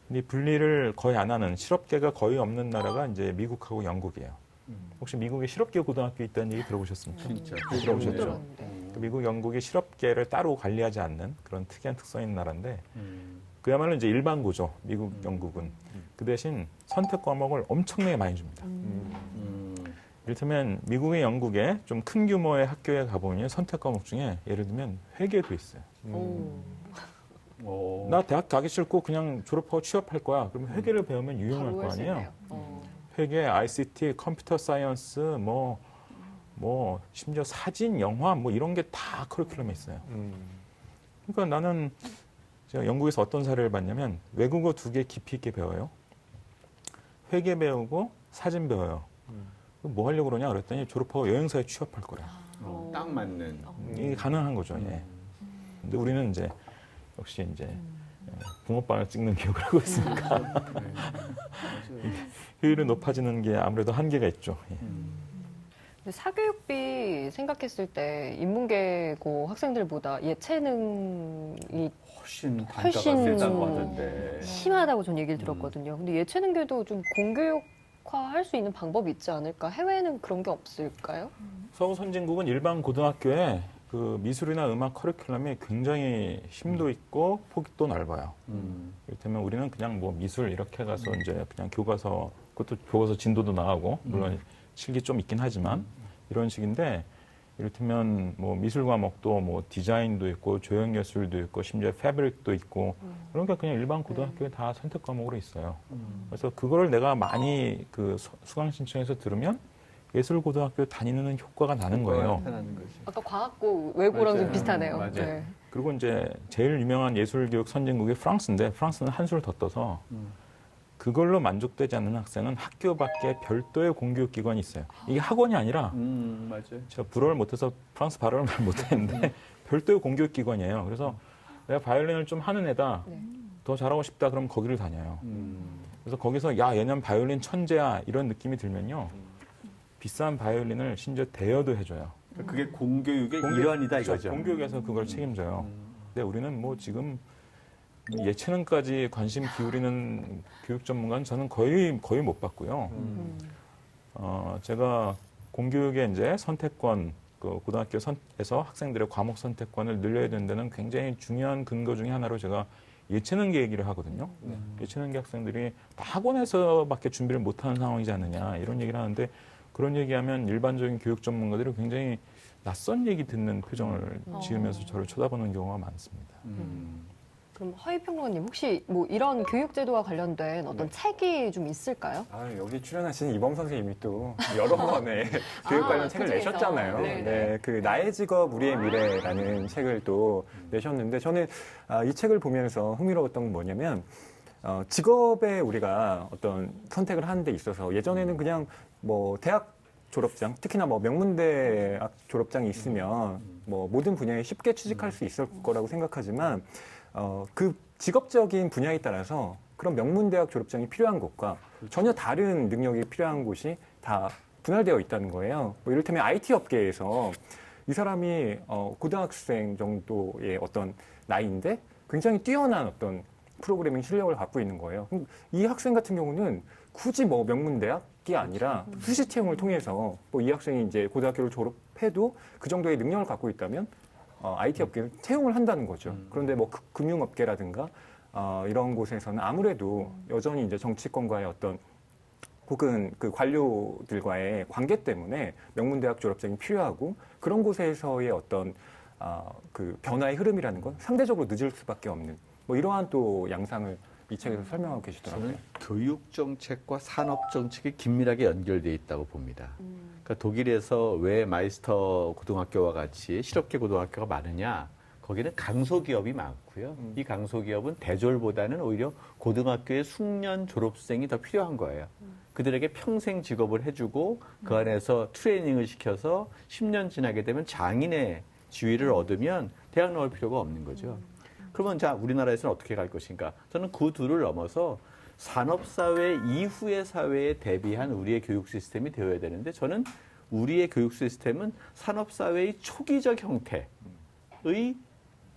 근데 이 분리를 거의 안 하는 실업계가 거의 없는 나라가 이제 미국하고 영국이에요. 혹시 미국에 실업계 고등학교 있다는 얘기 들어보셨습니까? 진짜. 들어보셨죠? 미국, 영국이 실업계를 따로 관리하지 않는 그런 특이한 특성인 나라인데 그야말로 이제 일반고죠. 미국, 영국은. 그 대신 선택 과목을 엄청나게 많이 줍니다. 이를테면 미국의 영국에 좀 큰 규모의 학교에 가보면 선택 과목 중에 예를 들면 회계도 있어요. 나 대학 가기 싫고 그냥 졸업하고 취업할 거야. 그러면 회계를 배우면 유용할 거 아니에요. 회계, ICT, 컴퓨터 사이언스, 뭐 심지어 사진, 영화 뭐 이런 게 다 커리큘럼에 있어요. 그러니까 나는 제가 영국에서 어떤 사례를 봤냐면 외국어 2개 깊이 있게 배워요. 회계 배우고 사진 배워요. 뭐 하려고 그러냐 그랬더니 졸업하고 여행사에 취업할 거래요. 딱 맞는. 이게 가능한 거죠. 예. 근데 우리는 이제 역시 이제 붕어빵을 찍는 기억을 하고 있으니까 효율이 높아지는 게 아무래도 한계가 있죠. 예. 근데 사교육비 생각했을 때 인문계고 학생들보다 예체능이 훨씬 단가가 훨씬 세다고 하던데. 심하다고 전 얘기를 들었거든요. 근데 예체능계도 좀 공교육화할 수 있는 방법이 있지 않을까? 해외에는 그런 게 없을까요? 서구 선진국은 일반 고등학교에 그 미술이나 음악 커리큘럼이 굉장히 심도 있고 폭이 또 넓어요. 이를테면 우리는 그냥 뭐 미술 이렇게 가서 이제 그냥 교과서, 그것도 교과서 진도도 나가고, 물론 실기 좀 있긴 하지만 이런 식인데, 이를테면 뭐 미술 과목도 뭐 디자인도 있고 조형 예술도 있고 심지어 패브릭도 있고 그런 게 그냥 일반 고등학교에 다 선택 과목으로 있어요. 그래서 그거를 내가 많이 그 수강 신청해서 들으면 예술 고등학교 다니는 효과가 나는 거예요. 아까 과학고 외고랑 좀 맞아요. 비슷하네요. 맞아요. 네. 그리고 이제 제일 유명한 예술 교육 선진국이 프랑스인데 프랑스는 한술 더 떠서 그걸로 만족되지 않는 학생은 학교 밖에 별도의 공교육 기관이 있어요. 이게 학원이 아니라 맞아요. 제가 불어를 못해서 프랑스 발음을 말 못했는데 별도의 공교육 기관이에요. 그래서 내가 바이올린을 좀 하는 애다. 더 잘하고 싶다 그러면 거기를 다녀요. 그래서 거기서 야 얘는 바이올린 천재야 이런 느낌이 들면요. 비싼 바이올린을 심지어 대여도 해줘요. 그게 공교육의 일환이다 이거죠. 공교육에서 그걸 책임져요. 근데 우리는 뭐 지금 예체능까지 관심 기울이는 교육 전문가는 저는 거의 못 봤고요. 제가 공교육의 이제 선택권, 그 고등학교에서 학생들의 과목 선택권을 늘려야 된다는 굉장히 중요한 근거 중에 하나로 제가 예체능계 얘기를 하거든요. 예체능계 학생들이 다 학원에서밖에 준비를 못하는 상황이지 않느냐 이런 얘기를 하는데 그런 얘기하면 일반적인 교육 전문가들이 굉장히 낯선 얘기 듣는 표정을 지으면서 저를 쳐다보는 경우가 많습니다. 그럼 허위평론가님 혹시 뭐 이런 교육제도와 관련된 어떤 책이 좀 있을까요? 여기 출연하신 이범 선생님이 또 여러 번의 교육 관련 책을 그중에서. 내셨잖아요. 네네. 네, 그 나의 직업 우리의 미래라는 책을 또 내셨는데 저는 이 책을 보면서 흥미로웠던 건 뭐냐면 직업에 우리가 어떤 선택을 하는 데 있어서 예전에는 그냥 뭐 대학 졸업장, 특히나 뭐 명문대학 졸업장이 있으면 뭐 모든 분야에 쉽게 취직할 수 있을 거라고 생각하지만 그 직업적인 분야에 따라서 그런 명문대학 졸업장이 필요한 곳과 전혀 다른 능력이 필요한 곳이 다 분할되어 있다는 거예요. 뭐 이를테면 IT 업계에서 이 사람이 고등학생 정도의 어떤 나이인데 굉장히 뛰어난 어떤 프로그래밍 실력을 갖고 있는 거예요. 그럼 이 학생 같은 경우는 굳이 뭐 명문대학이 아니라 수시 채용을 통해서 뭐 이 학생이 이제 고등학교를 졸업해도 그 정도의 능력을 갖고 있다면 IT 업계는 채용을 한다는 거죠. 그런데 뭐 금융업계라든가 이런 곳에서는 아무래도 여전히 이제 정치권과의 어떤 혹은 그 관료들과의 관계 때문에 명문대학 졸업생이 필요하고 그런 곳에서의 어떤 그 변화의 흐름이라는 건 상대적으로 늦을 수밖에 없는 뭐 이러한 또 양상을 이 책에서 설명하고 계시더라고요. 저는 교육 정책과 산업 정책이 긴밀하게 연결되어 있다고 봅니다. 그러니까 독일에서 왜 마이스터 고등학교와 같이 실업계 고등학교가 많으냐? 거기는 강소기업이 많고요. 이 강소기업은 대졸보다는 오히려 고등학교의 숙련 졸업생이 더 필요한 거예요. 그들에게 평생 직업을 해주고 그 안에서 트레이닝을 시켜서 10년 지나게 되면 장인의 지위를 얻으면 대학 나올 필요가 없는 거죠. 그러면 자 우리나라에서는 어떻게 갈 것인가? 저는 그 둘을 넘어서 산업사회 이후의 사회에 대비한 우리의 교육 시스템이 되어야 되는데 저는 우리의 교육 시스템은 산업사회의 초기적 형태의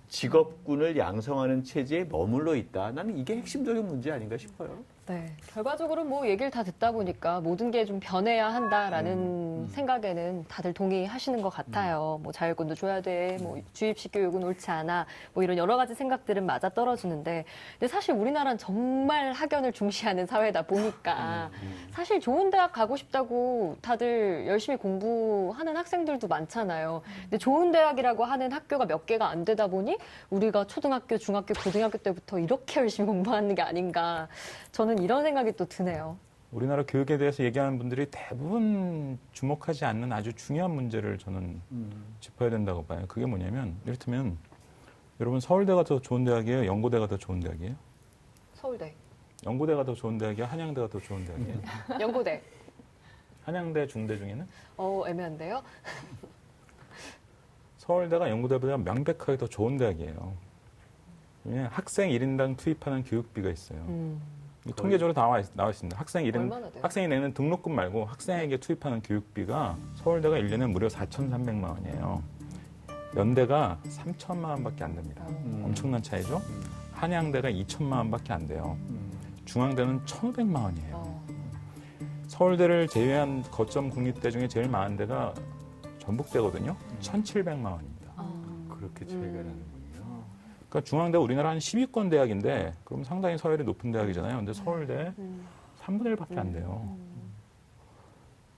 직업군을 양성하는 체제에 머물러 있다. 나는 이게 핵심적인 문제 아닌가 싶어요. 네. 결과적으로 뭐 얘기를 다 듣다 보니까 모든 게 좀 변해야 한다라는 생각에는 다들 동의하시는 것 같아요. 뭐 자율권도 줘야 돼, 뭐 주입식 교육은 옳지 않아, 뭐 이런 여러 가지 생각들은 맞아 떨어지는데, 근데 사실 우리나라는 정말 학연을 중시하는 사회다 보니까 사실 좋은 대학 가고 싶다고 다들 열심히 공부하는 학생들도 많잖아요. 근데 좋은 대학이라고 하는 학교가 몇 개가 안 되다 보니 우리가 초등학교, 중학교, 고등학교 때부터 이렇게 열심히 공부하는 게 아닌가. 저는 이런 생각이 또 드네요. 우리나라 교육에 대해서 얘기하는 분들이 대부분 주목하지 않는 아주 중요한 문제를 저는 짚어야 된다고 봐요. 그게 뭐냐면 이를테면 여러분 서울대가 더 좋은 대학이에요? 연고대가 더 좋은 대학이에요? 서울대. 연고대가 더 좋은 대학이에요? 한양대가 더 좋은 대학이에요? 연고대. 한양대, 중대 중에는? 애매한데요? 서울대가 연고대보다 명백하게 더 좋은 대학이에요. 왜냐하면 학생 1인당 투입하는 교육비가 있어요. 통계적으로 나와 있습니다. 얼마나 돼요? 학생이 내는 등록금 말고 학생에게 투입하는 교육비가 서울대가 1년에 무려 4,300만 원이에요. 연대가 3천만 원밖에 안 됩니다. 엄청난 차이죠. 한양대가 2천만 원밖에 안 돼요. 중앙대는 1,500만 원이에요. 서울대를 제외한 거점 국립대 중에 제일 많은 데가 전북대거든요. 1,700만 원입니다. 그렇게 차이가 나는군요. 그러니까 중앙대 우리나라 한 10위권 대학인데 그럼 상당히 서열이 높은 대학이잖아요. 근데 서울대 3분의 1밖에 안 돼요.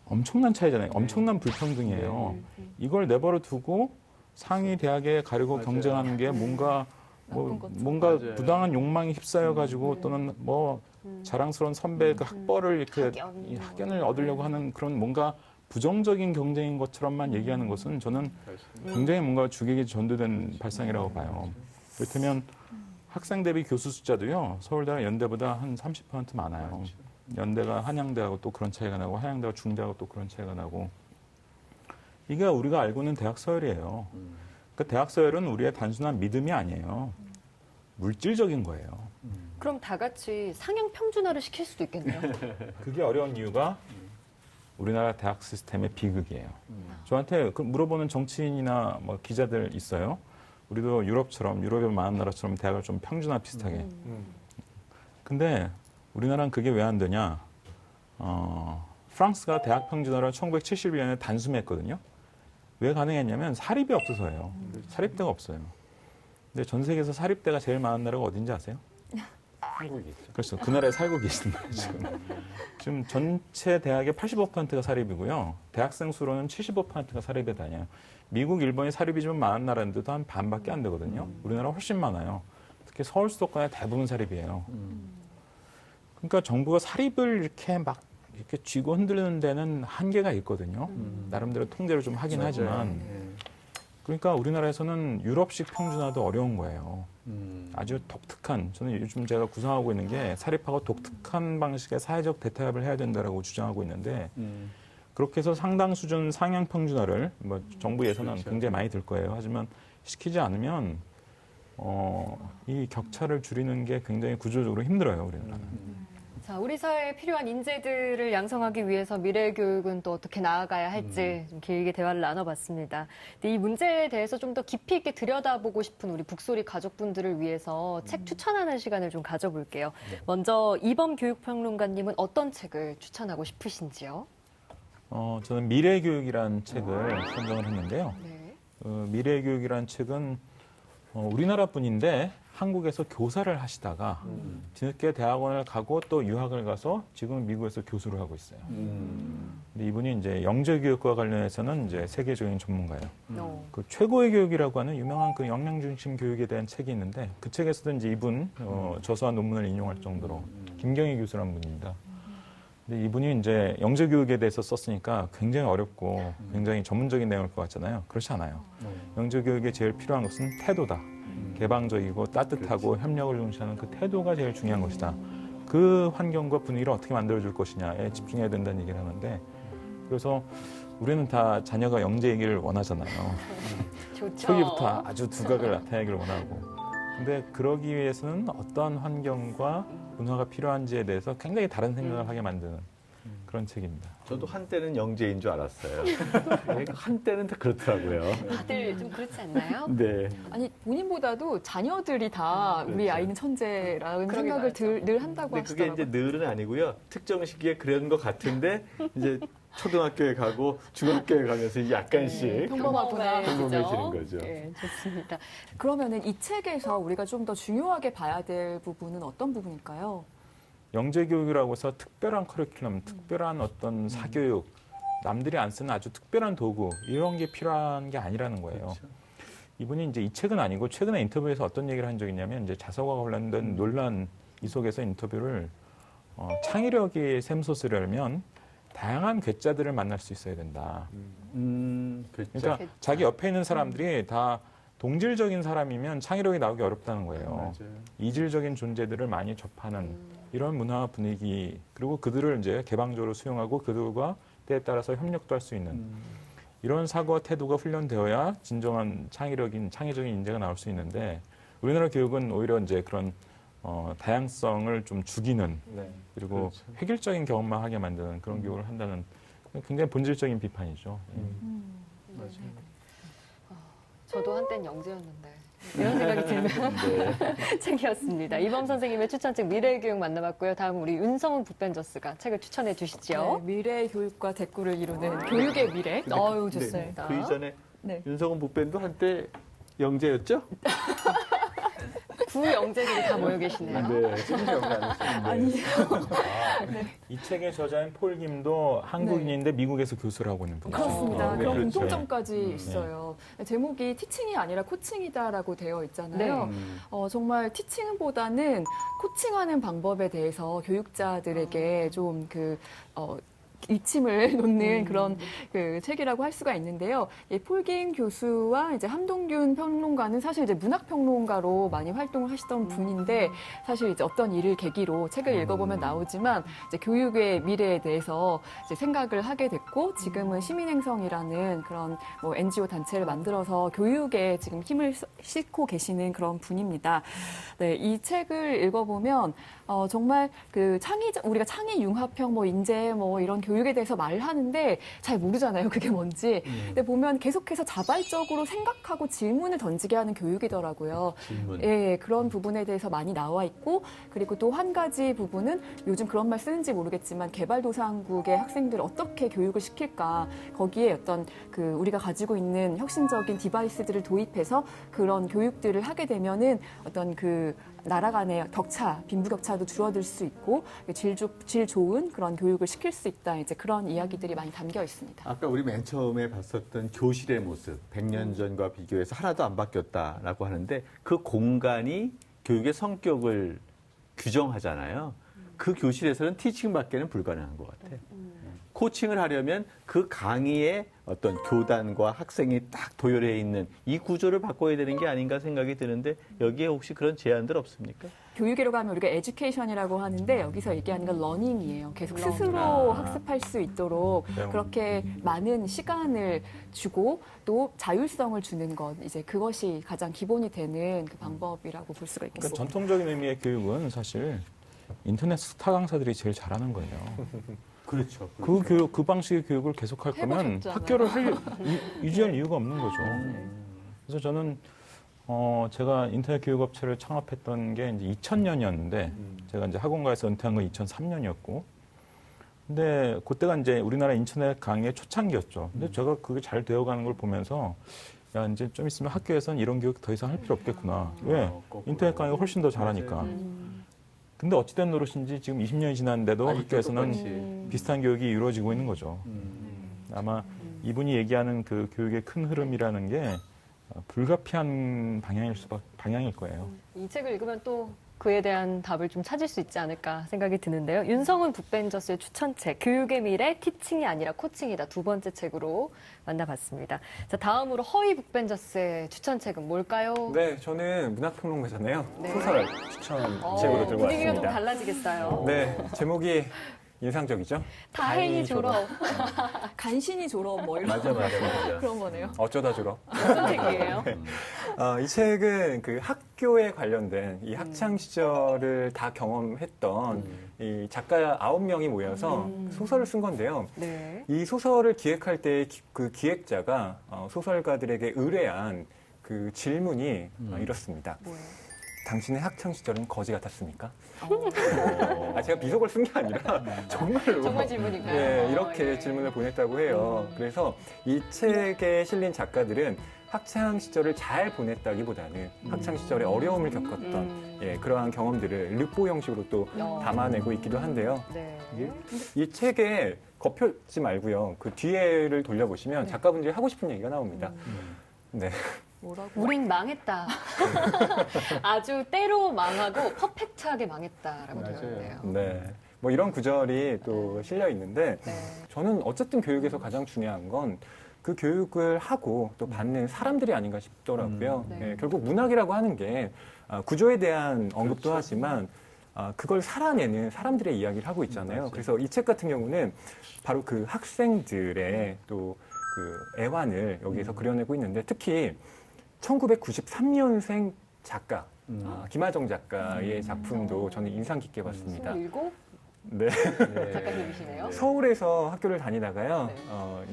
엄청난 차이잖아요. 엄청난 불평등이에요. 이걸 내버려 두고 상위 대학에 가려고 경쟁하는 게 뭔가 뭔가 맞아요. 부당한 욕망에 휩싸여 가지고 또는 뭐 자랑스러운 선배 그 학벌을 이렇게 이 학연을 얻으려고 하는 그런 뭔가 부정적인 경쟁인 것처럼만 얘기하는 것은 저는 굉장히 뭔가 주객이 전도된 발상이라고 봐요. 그렇다면 학생 대비 교수 숫자도요. 서울대가 연대보다 한 30% 많아요. 연대가 한양대하고 또 그런 차이가 나고 한양대가 중대하고 또 그런 차이가 나고 이게 우리가 알고 있는 대학 서열이에요. 그 대학 서열은 우리의 단순한 믿음이 아니에요. 물질적인 거예요. 그럼 다 같이 상향 평준화를 시킬 수도 있겠네요. 그게 어려운 이유가 우리나라 대학 시스템의 비극이에요. 저한테 물어보는 정치인이나 뭐 기자들 있어요. 우리도 유럽의 많은 나라처럼 대학을 좀 평준화 비슷하게. 근데 우리나라는 그게 왜 안 되냐? 프랑스가 대학 평준화를 1971년에 단숨했거든요. 왜 가능했냐면 사립이 없어서예요. 사립대가 없어요. 근데 전 세계에서 사립대가 제일 많은 나라가 어딘지 아세요? 한국이겠죠. 그렇죠. 그 나라에 살고 계시는 거예요, 지금. 지금 전체 대학의 85%가 사립이고요. 대학생 수로는 75%가 사립에 다녀요. 미국, 일본이 사립이 좀 많은 나라인데도 한 반밖에 안 되거든요. 우리나라 훨씬 많아요. 특히 서울 수도권의 대부분 사립이에요. 그러니까 정부가 사립을 이렇게 쥐고 흔들는 데는 한계가 있거든요. 나름대로 통제를 좀 하긴 하지만. 그러니까 우리나라에서는 유럽식 평준화도 어려운 거예요. 아주 독특한, 저는 요즘 제가 구상하고 있는 게 사립하고 독특한 방식의 사회적 대타협을 해야 된다라고 주장하고 있는데 그렇게 해서 상당 수준 상향 평준화를 뭐 정부 예산은 굉장히 많이 들 거예요. 하지만 시키지 않으면 이 격차를 줄이는 게 굉장히 구조적으로 힘들어요, 우리나라는. 자, 우리 사회에 필요한 인재들을 양성하기 위해서 미래 교육은 또 어떻게 나아가야 할지 좀 길게 대화를 나눠봤습니다. 근데 이 문제에 대해서 좀 더 깊이 있게 들여다보고 싶은 우리 북소리 가족분들을 위해서 책 추천하는 시간을 좀 가져볼게요. 먼저 이범 교육평론가님은 어떤 책을 추천하고 싶으신지요? 저는 미래 교육이라는 책을 선정을 했는데요. 네. 미래 교육이라는 책은 우리나라 분인데 한국에서 교사를 하시다가 뒤늦게 대학원을 가고 또 유학을 가서 지금 미국에서 교수를 하고 있어요. 근데 이분이 이제 영재 교육과 관련해서는 이제 세계적인 전문가예요. 그 최고의 교육이라고 하는 유명한 그 역량 중심 교육에 대한 책이 있는데 그 책에서도 이제 이분 저서와 논문을 인용할 정도로 김경희 교수라는 분입니다. 근데 이분이 이제 영재 교육에 대해서 썼으니까 굉장히 어렵고 굉장히 전문적인 내용일 것 같잖아요. 그렇지 않아요. 영재 교육에 제일 필요한 것은 태도다. 개방적이고 따뜻하고 협력을 중시하는 그 태도가 제일 중요한 것이다. 그 환경과 분위기를 어떻게 만들어줄 것이냐에 집중해야 된다는 얘기를 하는데 그래서 우리는 다 자녀가 영재이기를 원하잖아요. 좋죠. 초기부터 아주 두각을 나타내기를 원하고. 근데 그러기 위해서는 어떤 환경과 문화가 필요한지에 대해서 굉장히 다른 생각을 하게 만드는 그런 책입니다. 저도 한때는 영재인 줄 알았어요. 한때는 다 그렇더라고요. 다들 좀 그렇지 않나요? 네. 아니 본인보다도 자녀들이 다 우리 그렇죠. 아이는 천재라는 그러게 생각을 말이죠. 늘 한다고 근데 그게 하시더라고요. 이제 늘은 아니고요. 특정 시기에 그런 것 같은데 이제 초등학교에 가고 중학교에 가면서 이제 약간씩 평범하구나. 평범해지는 거죠. 네, 좋습니다. 그러면은 이 책에서 우리가 좀 더 중요하게 봐야 될 부분은 어떤 부분일까요? 영재 교육이라고 해서 특별한 커리큘럼, 특별한 어떤 사교육, 남들이 안 쓰는 아주 특별한 도구 이런 게 필요한 게 아니라는 거예요. 그렇죠. 이분이 이제 이 책은 아니고 최근에 인터뷰에서 어떤 얘기를 한 적이 있냐면 이제 자살과 관련된 논란 이 속에서 인터뷰를 창의력이 샘솟으려면 다양한 괴짜들을 만날 수 있어야 된다. 그렇죠. 그러니까 자기 옆에 있는 사람들이 다 동질적인 사람이면 창의력이 나오기 어렵다는 거예요. 맞아요. 이질적인 존재들을 많이 접하는 이런 문화 분위기 그리고 그들을 이제 개방적으로 수용하고 그들과 때에 따라서 협력도 할 수 있는 이런 사고와 태도가 훈련되어야 진정한 창의적인 인재가 나올 수 있는데 우리나라 교육은 오히려 이제 그런 다양성을 좀 죽이는 네. 그리고 그렇죠. 획일적인 경험만 하게 만드는 그런 교육을 한다는 굉장히 본질적인 비판이죠. 맞아요. 저도 한땐 영재였는데 이런 생각이 들면 책이었습니다. 이범 선생님의 추천책 미래의 교육 만나봤고요. 다음 우리 윤성훈 북벤저스가 책을 추천해 주시죠. 네, 미래 교육과 대꾸를 이루는 교육의 미래. 어유 네, 좋습니다. 그 이전에 네. 윤성훈 북밴도 한때 영재였죠? 구 영재들이 다 모여 계시네요. 네, 심지어 영재 안 했어요. 아니에요. 이 책의 저자인 폴 김도 한국인인데 미국에서 교수를 하고 있는 분이죠. 그렇습니다. 그런 그렇죠. 공통점까지 있어요. 제목이 티칭이 아니라 코칭이다라고 되어 있잖아요. 네. 정말 티칭보다는 코칭하는 방법에 대해서 교육자들에게 좀 이침을 놓는 그런 그 책이라고 할 수가 있는데요. 이 폴김 교수와 이제 함동균 평론가는 사실 이제 문학 평론가로 많이 활동을 하시던 분인데 사실 이제 어떤 일을 계기로 책을 읽어보면 나오지만 이제 교육의 미래에 대해서 이제 생각을 하게 됐고 지금은 시민행성이라는 그런 뭐 NGO 단체를 만들어서 교육에 지금 힘을 싣고 계시는 그런 분입니다. 네, 이 책을 읽어보면 정말 그 우리가 창의 융합형 뭐 인재 뭐 이런 교육에 대해서 말하는데 잘 모르잖아요. 그게 뭔지. 근데 보면 계속해서 자발적으로 생각하고 질문을 던지게 하는 교육이더라고요. 질문. 예, 그런 부분에 대해서 많이 나와 있고 그리고 또 한 가지 부분은 요즘 그런 말 쓰는지 모르겠지만 개발도상국의 학생들을 어떻게 교육을 시킬까 거기에 어떤 그 우리가 가지고 있는 혁신적인 디바이스들을 도입해서 그런 교육들을 하게 되면은 어떤 그 나라 간의 격차, 빈부격차도 줄어들 수 있고 질 좋은 그런 교육을 시킬 수 있다. 이제 그런 이야기들이 많이 담겨 있습니다. 아까 우리 맨 처음에 봤었던 교실의 모습, 100년 전과 비교해서 하나도 안 바뀌었다라고 하는데 그 공간이 교육의 성격을 규정하잖아요. 그 교실에서는 티칭밖에는 불가능한 것 같아요. 코칭을 하려면 그 강의에 어떤 교단과 학생이 딱 도열해 있는 이 구조를 바꿔야 되는 게 아닌가 생각이 드는데 여기에 혹시 그런 제안들 없습니까? 교육이라고 하면 우리가 에듀케이션이라고 하는데 여기서 얘기하는 건 러닝이에요. 계속 스스로 학습할 수 있도록 그렇게 많은 시간을 주고 또 자율성을 주는 것 이제 그것이 가장 기본이 되는 그 방법이라고 볼 수가 그러니까 있겠습니다. 전통적인 의미의 교육은 사실 인터넷 스타 강사들이 제일 잘하는 거예요. 그렇죠. 그 방식의 교육을 계속할 거면 학교를 유지할 이유가 없는 거죠. 그래서 저는 제가 인터넷 교육업체를 창업했던 게 이제 2000년이었는데 제가 이제 학원가에서 은퇴한 건 2003년이었고 근데 그때가 이제 우리나라 인터넷 강의의 초창기였죠. 근데 제가 그게 잘 되어가는 걸 보면서 야 이제 좀 있으면 학교에서는 이런 교육 더 이상 할 필요 없겠구나. 왜? 인터넷 강의가 훨씬 더 잘하니까. 근데 어찌된 노릇인지 지금 20년이 지났는데도 학교에서는 비슷한 교육이 이루어지고 있는 거죠. 아마 이분이 얘기하는 그 교육의 큰 흐름이라는 게 불가피한 방향일 거예요. 이 책을 읽으면 또 그에 대한 답을 좀 찾을 수 있지 않을까 생각이 드는데요. 윤성훈 북벤저스의 추천책 교육의 미래 티칭이 아니라 코칭이다 두 번째 책으로 만나봤습니다. 자, 다음으로 허위 북벤저스의 추천책은 뭘까요? 네, 저는 문학평론가잖아요. 네. 소설 추천책으로 들고 분위기가 왔습니다. 좀 달라지겠어요. 네, 제목이 인상적이죠. 다행히 졸업. 간신히 졸업 뭐 이런 맞아. 그런 거네요. 어쩌다 졸업. 어떤 책이에요? 이 책은 그 학교에 관련된 이 학창 시절을 다 경험했던 이 작가 9명이 모여서 소설을 쓴 건데요. 네. 이 소설을 기획할 때 그 기획자가 소설가들에게 의뢰한 그 질문이 이렇습니다. 뭐예요? 당신의 학창 시절은 거지 같았습니까? 제가 비속어를 쓴 게 아니라 정말로 정말 질문인가요? 네, 이렇게 예. 질문을 보냈다고 해요. 그래서 이 책에 실린 작가들은 학창 시절을 잘 보냈다기보다는 학창 시절에 어려움을 겪었던 그러한 경험들을 르포 형식으로 또 담아내고 있기도 한데요. 네. 이 책에 겉표지 말고요. 그 뒤에를 돌려보시면 작가분들이 하고 싶은 얘기가 나옵니다. 네. 뭐라고? 우린 망했다. 아주 때로 망하고 퍼펙트하게 망했다라고 되어 있네요. 네. 뭐 이런 구절이 또 실려 있는데 네. 저는 어쨌든 교육에서 가장 중요한 건 그 교육을 하고 또 받는 사람들이 아닌가 싶더라고요. 네. 네, 결국 문학이라고 하는 게 구조에 대한 언급도 하지만 그걸 살아내는 사람들의 이야기를 하고 있잖아요. 그래서 이 책 같은 경우는 바로 그 학생들의 또 그 애환을 여기에서 그려내고 있는데 특히 1993년생 작가 김하정 작가의 작품도 저는 인상 깊게 봤습니다. 27? 네. 작가님이시네요. 서울에서 학교를 다니다가요. 네.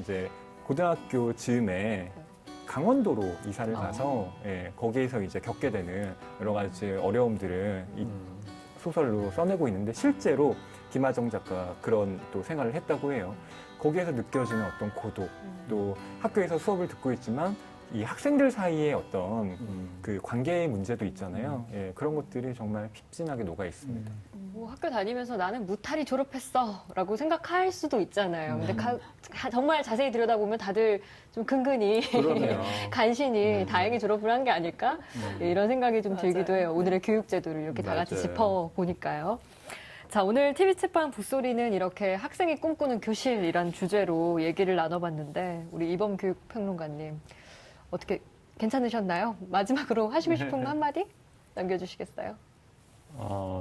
이제 고등학교 즈음에 강원도로 이사를 가서 거기에서 이제 겪게 되는 여러 가지 어려움들을 이 소설로 써내고 있는데 실제로 김하정 작가 그런 또 생활을 했다고 해요. 거기에서 느껴지는 어떤 고독, 또 학교에서 수업을 듣고 있지만 이 학생들 사이의 어떤 그 관계의 문제도 있잖아요. 예, 그런 것들이 정말 핍진하게 녹아 있습니다. 뭐 학교 다니면서 나는 무탈이 졸업했어 라고 생각할 수도 있잖아요. 근데 정말 자세히 들여다보면 다들 좀 근근히 그러네요. 간신히 다행히 졸업을 한 게 아닐까 이런 생각이 좀 들기도 해요. 오늘의 교육제도를 이렇게 다 같이 맞아요. 짚어보니까요. 자, 오늘 TV 책방 북소리는 이렇게 학생이 꿈꾸는 교실이란 주제로 얘기를 나눠봤는데 우리 이범 교육평론가님 어떻게 괜찮으셨나요? 마지막으로 하시고 싶은 거 한마디 남겨주시겠어요?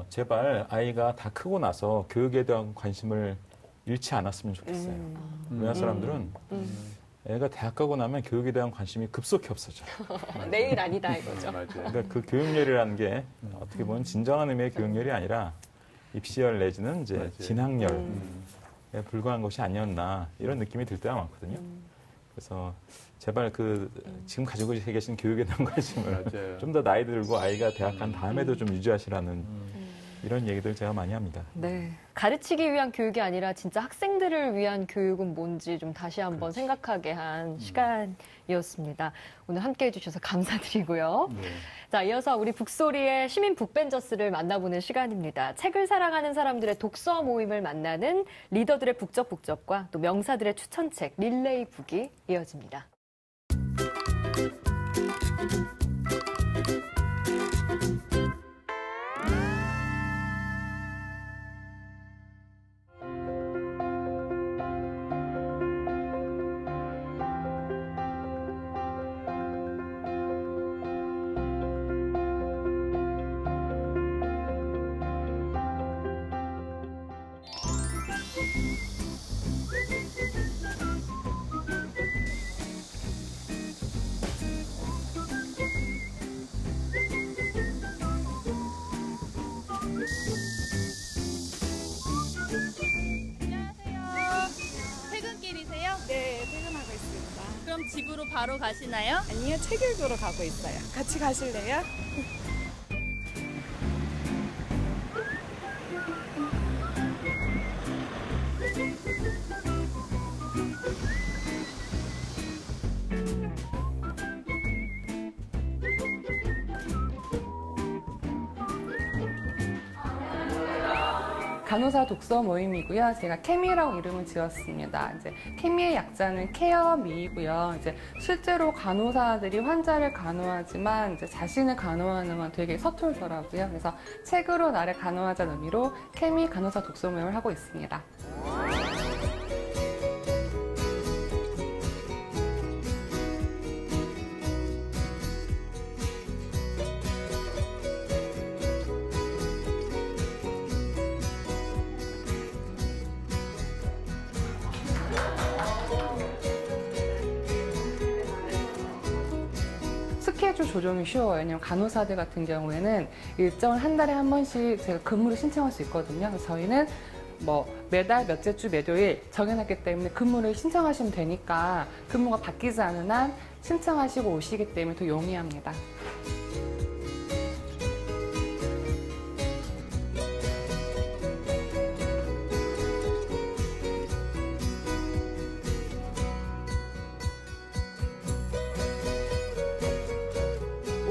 제발 아이가 다 크고 나서 교육에 대한 관심을 잃지 않았으면 좋겠어요. 우리나라 사람들은 애가 대학 가고 나면 교육에 대한 관심이 급속히 없어져요. 내일 아니다 이거죠. 그러니까 그 교육열이라는 게 어떻게 보면 진정한 의미의 교육열이 아니라 입시열 내지는 이제 진학열에 불과한 것이 아니었나 이런 느낌이 들 때가 많거든요. 그래서 제발 지금 가지고 계신 교육에 대한 관심을 좀 더 나이 들고 아이가 대학 간 다음에도 좀 유지하시라는 이런 얘기들 제가 많이 합니다. 네. 가르치기 위한 교육이 아니라 진짜 학생들을 위한 교육은 뭔지 좀 다시 한번 생각하게 한 시간이었습니다. 오늘 함께 해주셔서 감사드리고요. 자, 이어서 우리 북소리의 시민 북벤저스를 만나보는 시간입니다. 책을 사랑하는 사람들의 독서 모임을 만나는 리더들의 북적북적과 또 명사들의 추천책 릴레이 북이 이어집니다. 퇴근길이세요? 네, 퇴근하고 있습니다. 그럼 집으로 바로 가시나요? 아니요, 책 읽으러 가고 있어요. 같이 가실래요? 간호사 독서 모임이고요. 제가 케미라고 이름을 지었습니다. 이제 케미의 약자는 케어미이고요. 이제 실제로 간호사들이 환자를 간호하지만 이제 자신을 간호하는 건 되게 서툴더라고요. 그래서 책으로 나를 간호하자는 의미로 케미 간호사 독서 모임을 하고 있습니다. 스케줄 조정이 쉬워요. 왜냐면 간호사들 같은 경우에는 일정을 한 달에 한 번씩 제가 근무를 신청할 수 있거든요. 그래서 저희는 뭐 매달 몇째 주 매도일 정해놨기 때문에 근무를 신청하시면 되니까 근무가 바뀌지 않은 한 신청하시고 오시기 때문에 더 용이합니다.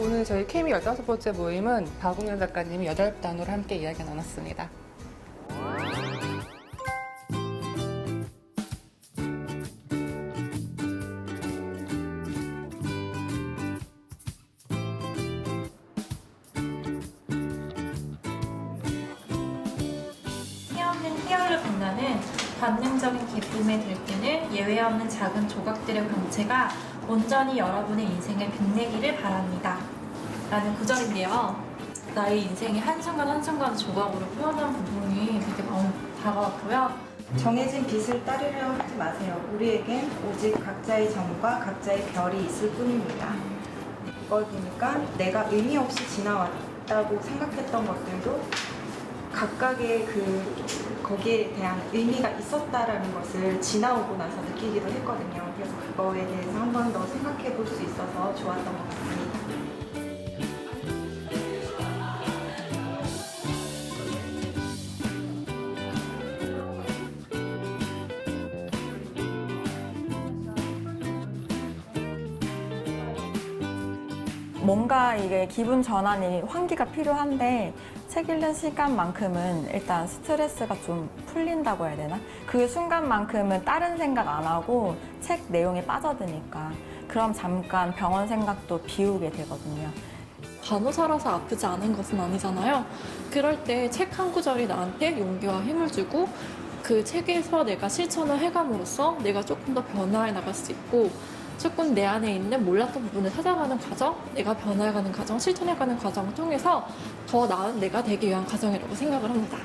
오늘 저희 케미 15번째 모임은 박웅현 작가님이 8단으로 함께 이야기 나눴습니다. 티없는 희열을 빛나는 본능적인 기쁨에 들뜨는 예외 없는 작은 조각들의 광채가 온전히 여러분의 인생을 빛내기를 바랍니다. 라는 구절인데요. 나의 인생의 한순간 한순간 조각으로 표현한 부분이 되게 너무 다가왔고요. 정해진 빛을 따르려 하지 마세요. 우리에겐 오직 각자의 점과 각자의 별이 있을 뿐입니다. 걸 보니까 내가 의미 없이 지나왔다고 생각했던 것들도 각각의 거기에 대한 의미가 있었다라는 것을 지나오고 나서 느끼기도 했거든요. 그래서 그거에 대해서 한 번 더 생각해 볼 수 있어서 좋았던 것 같습니다. 뭔가 이게 기분 전환이 환기가 필요한데 책 읽는 시간만큼은 일단 스트레스가 좀 풀린다고 해야 되나? 그 순간만큼은 다른 생각 안 하고 책 내용에 빠져드니까 그럼 잠깐 병원 생각도 비우게 되거든요. 간호사라서 아프지 않은 것은 아니잖아요. 그럴 때 책 한 구절이 나한테 용기와 힘을 주고 그 책에서 내가 실천을 해감으로써 내가 조금 더 변화해 나갈 수 있고 조금 내 안에 있는 몰랐던 부분을 찾아가는 과정, 내가 변화해가는 과정, 실천해가는 과정을 통해서 더 나은 내가 되기 위한 과정이라고 생각을 합니다.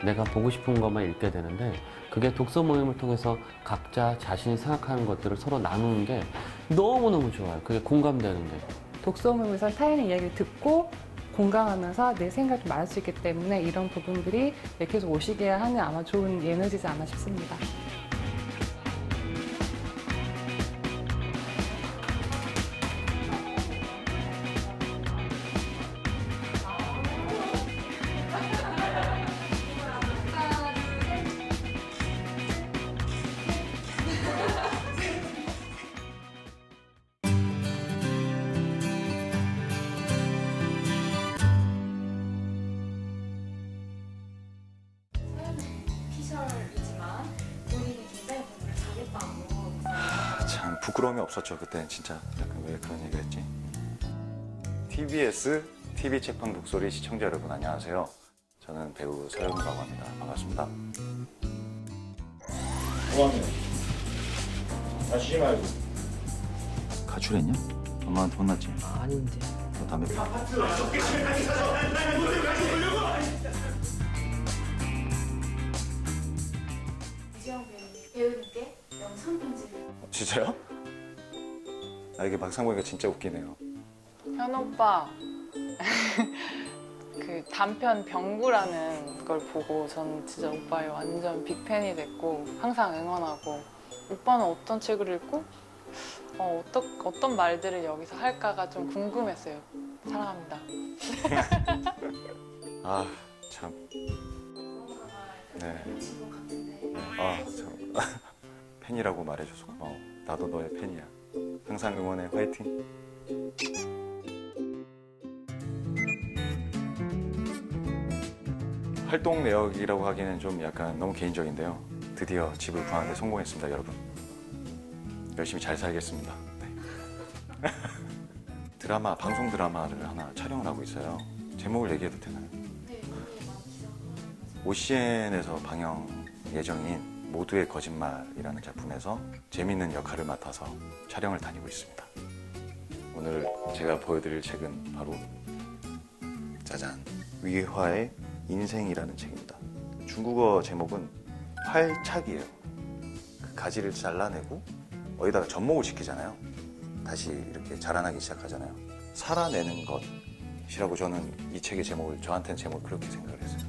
내가 보고 싶은 것만 읽게 되는데 그게 독서 모임을 통해서 각자 자신이 생각하는 것들을 서로 나누는 게 너무너무 좋아요. 그게 공감되는 게. 독서 모임에서 타인의 이야기를 듣고 공감하면서 내 생각을 말할 수 있기 때문에 이런 부분들이 계속 오시게 하는 아마 좋은 에너지지 않나 싶습니다. 참 부끄러움이 없었죠. 그때는 진짜 약간 왜 그런 얘기를 했지. TBS TV 책방 북소리 시청자 여러분 안녕하세요. 저는 배우 서영우라고 합니다. 반갑습니다. 뭐하냐? 마시지 말고. 가출했냐? 엄마한테 혼났지? 아닌데. 너 담배 피워. 이지영 배우님께 영상 편지를. 진짜요? 아 이게 막상 보니까 진짜 웃기네요. 현 오빠 그 단편 병구라는 걸 보고 전 진짜 오빠의 완전 빅팬이 됐고 항상 응원하고 오빠는 어떤 책을 읽고 어떤 말들을 여기서 할까가 좀 궁금했어요. 사랑합니다. 아 참. 네. 아 참. 팬이라고 말해줘서 고마워. 나도 너의 팬이야. 항상 응원해. 화이팅. 활동 내역이라고 하기에는 좀 약간 너무 개인적인데요. 드디어 집을 구하는 데 성공했습니다, 여러분. 열심히 잘 살겠습니다. 네. 방송 드라마를 하나 촬영을 하고 있어요. 제목을 얘기해도 되나요? OCN에서 방영 예정인 모두의 거짓말이라는 작품에서 재밌는 역할을 맡아서 촬영을 다니고 있습니다. 오늘 제가 보여드릴 책은 바로 짜잔! 위화의 인생이라는 책입니다. 중국어 제목은 활착이에요. 그 가지를 잘라내고 어디다가 접목을 시키잖아요. 다시 이렇게 자라나기 시작하잖아요. 살아내는 것이라고 저는 이 책의 제목을, 저한테는 제목을 그렇게 생각을 했어요.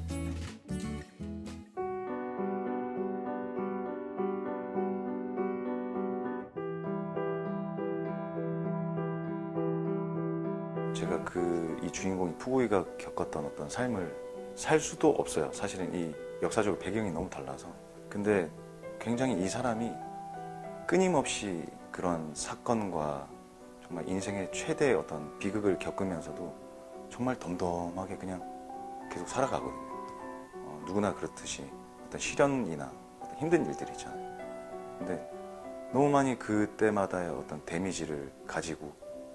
제가 이 주인공이 푸구이가 겪었던 어떤 삶을 살 수도 없어요. 사실은 이 역사적 배경이 너무 달라서. 근데 굉장히 이 사람이 끊임없이 그런 사건과 정말 인생의 최대의 어떤 비극을 겪으면서도 정말 덤덤하게 그냥 계속 살아가거든요. 누구나 그렇듯이 어떤 시련이나 어떤 힘든 일들이 있잖아요. 근데 너무 많이 그때마다의 어떤 데미지를 가지고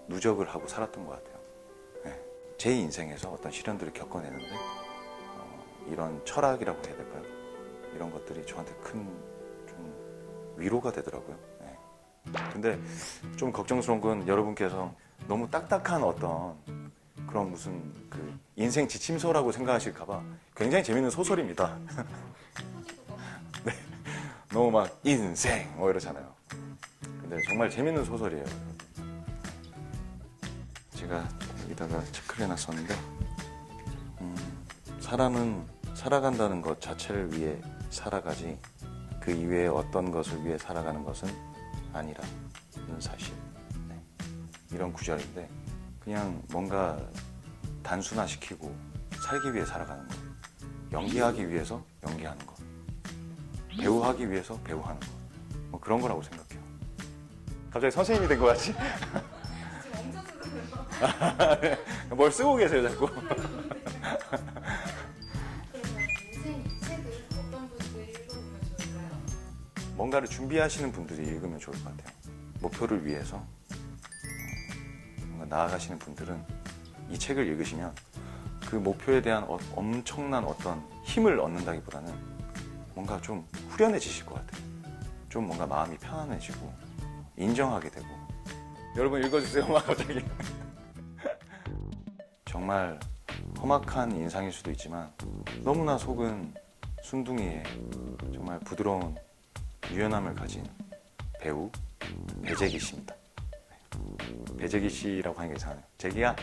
누적을 하고 살았던 것 같아요. 네. 제 인생에서 어떤 시련들을 겪어내는데 이런 철학이라고 해야 될까요? 이런 것들이 저한테 큰 좀 위로가 되더라고요. 네. 근데 좀 걱정스러운 건 여러분께서 너무 딱딱한 어떤 그런 무슨 그 인생 지침서라고 생각하실까봐 굉장히 재밌는 소설입니다. 네, 너무 막 인생 뭐 이러잖아요. 근데 정말 재밌는 소설이에요. 제가 여기다가 체크를 해놨었는데 사람은 살아간다는 것 자체를 위해 살아가지 그 이외에 어떤 것을 위해 살아가는 것은 아니라는 사실. 네. 이런 구절인데 그냥 뭔가 단순화시키고 살기 위해 살아가는 것, 연기하기 위해서 연기하는 것, 배우하기 위해서 배우하는 것, 뭐 그런 거라고 생각해요. 갑자기 선생님이 된 거 같지? 뭘 쓰고 계세요 자꾸? 뭔가를 준비하시는 분들이 읽으면 좋을 것 같아요. 목표를 위해서 뭔가 나아가시는 분들은 이 책을 읽으시면 그 목표에 대한 엄청난 어떤 힘을 얻는다기보다는 뭔가 좀 후련해지실 것 같아요. 좀 뭔가 마음이 편안해지고 인정하게 되고. 여러분 읽어주세요. 막 갑자기. 정말 험악한 인상일 수도 있지만 너무나 속은 순둥이의 정말 부드러운 유연함을 가진 배우 배재기 씨입니다. 배재기 씨라고 하는 게 이상하네요. 재기야.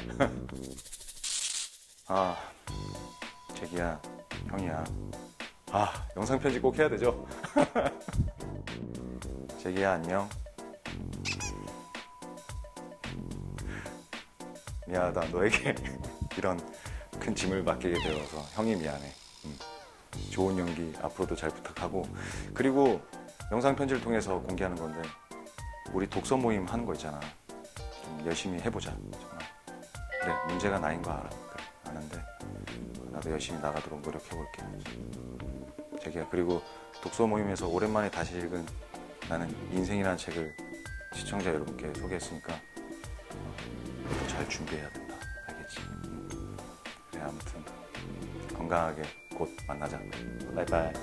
아, 재기야, 형이야. 아, 영상 편집 꼭 해야 되죠? 재기야, 안녕. 미안하다, 너에게 이런 큰 짐을 맡기게 되어서 형이 미안해. 좋은 연기 앞으로도 잘 부탁하고, 그리고 영상 편지를 통해서 공개하는 건데 우리 독서 모임 하는 거 있잖아. 좀 열심히 해보자. 정말. 그래, 문제가 나인 거 알아. 그래, 아는데 나도 열심히 나가도록 노력해볼게. 자기야, 그리고 독서 모임에서 오랜만에 다시 읽은 나는 인생이라는 책을 시청자 여러분께 소개했으니까 잘 준비해야 된다. 알겠지? 그래, 아무튼 건강하게 곧 만나자. 바이바이.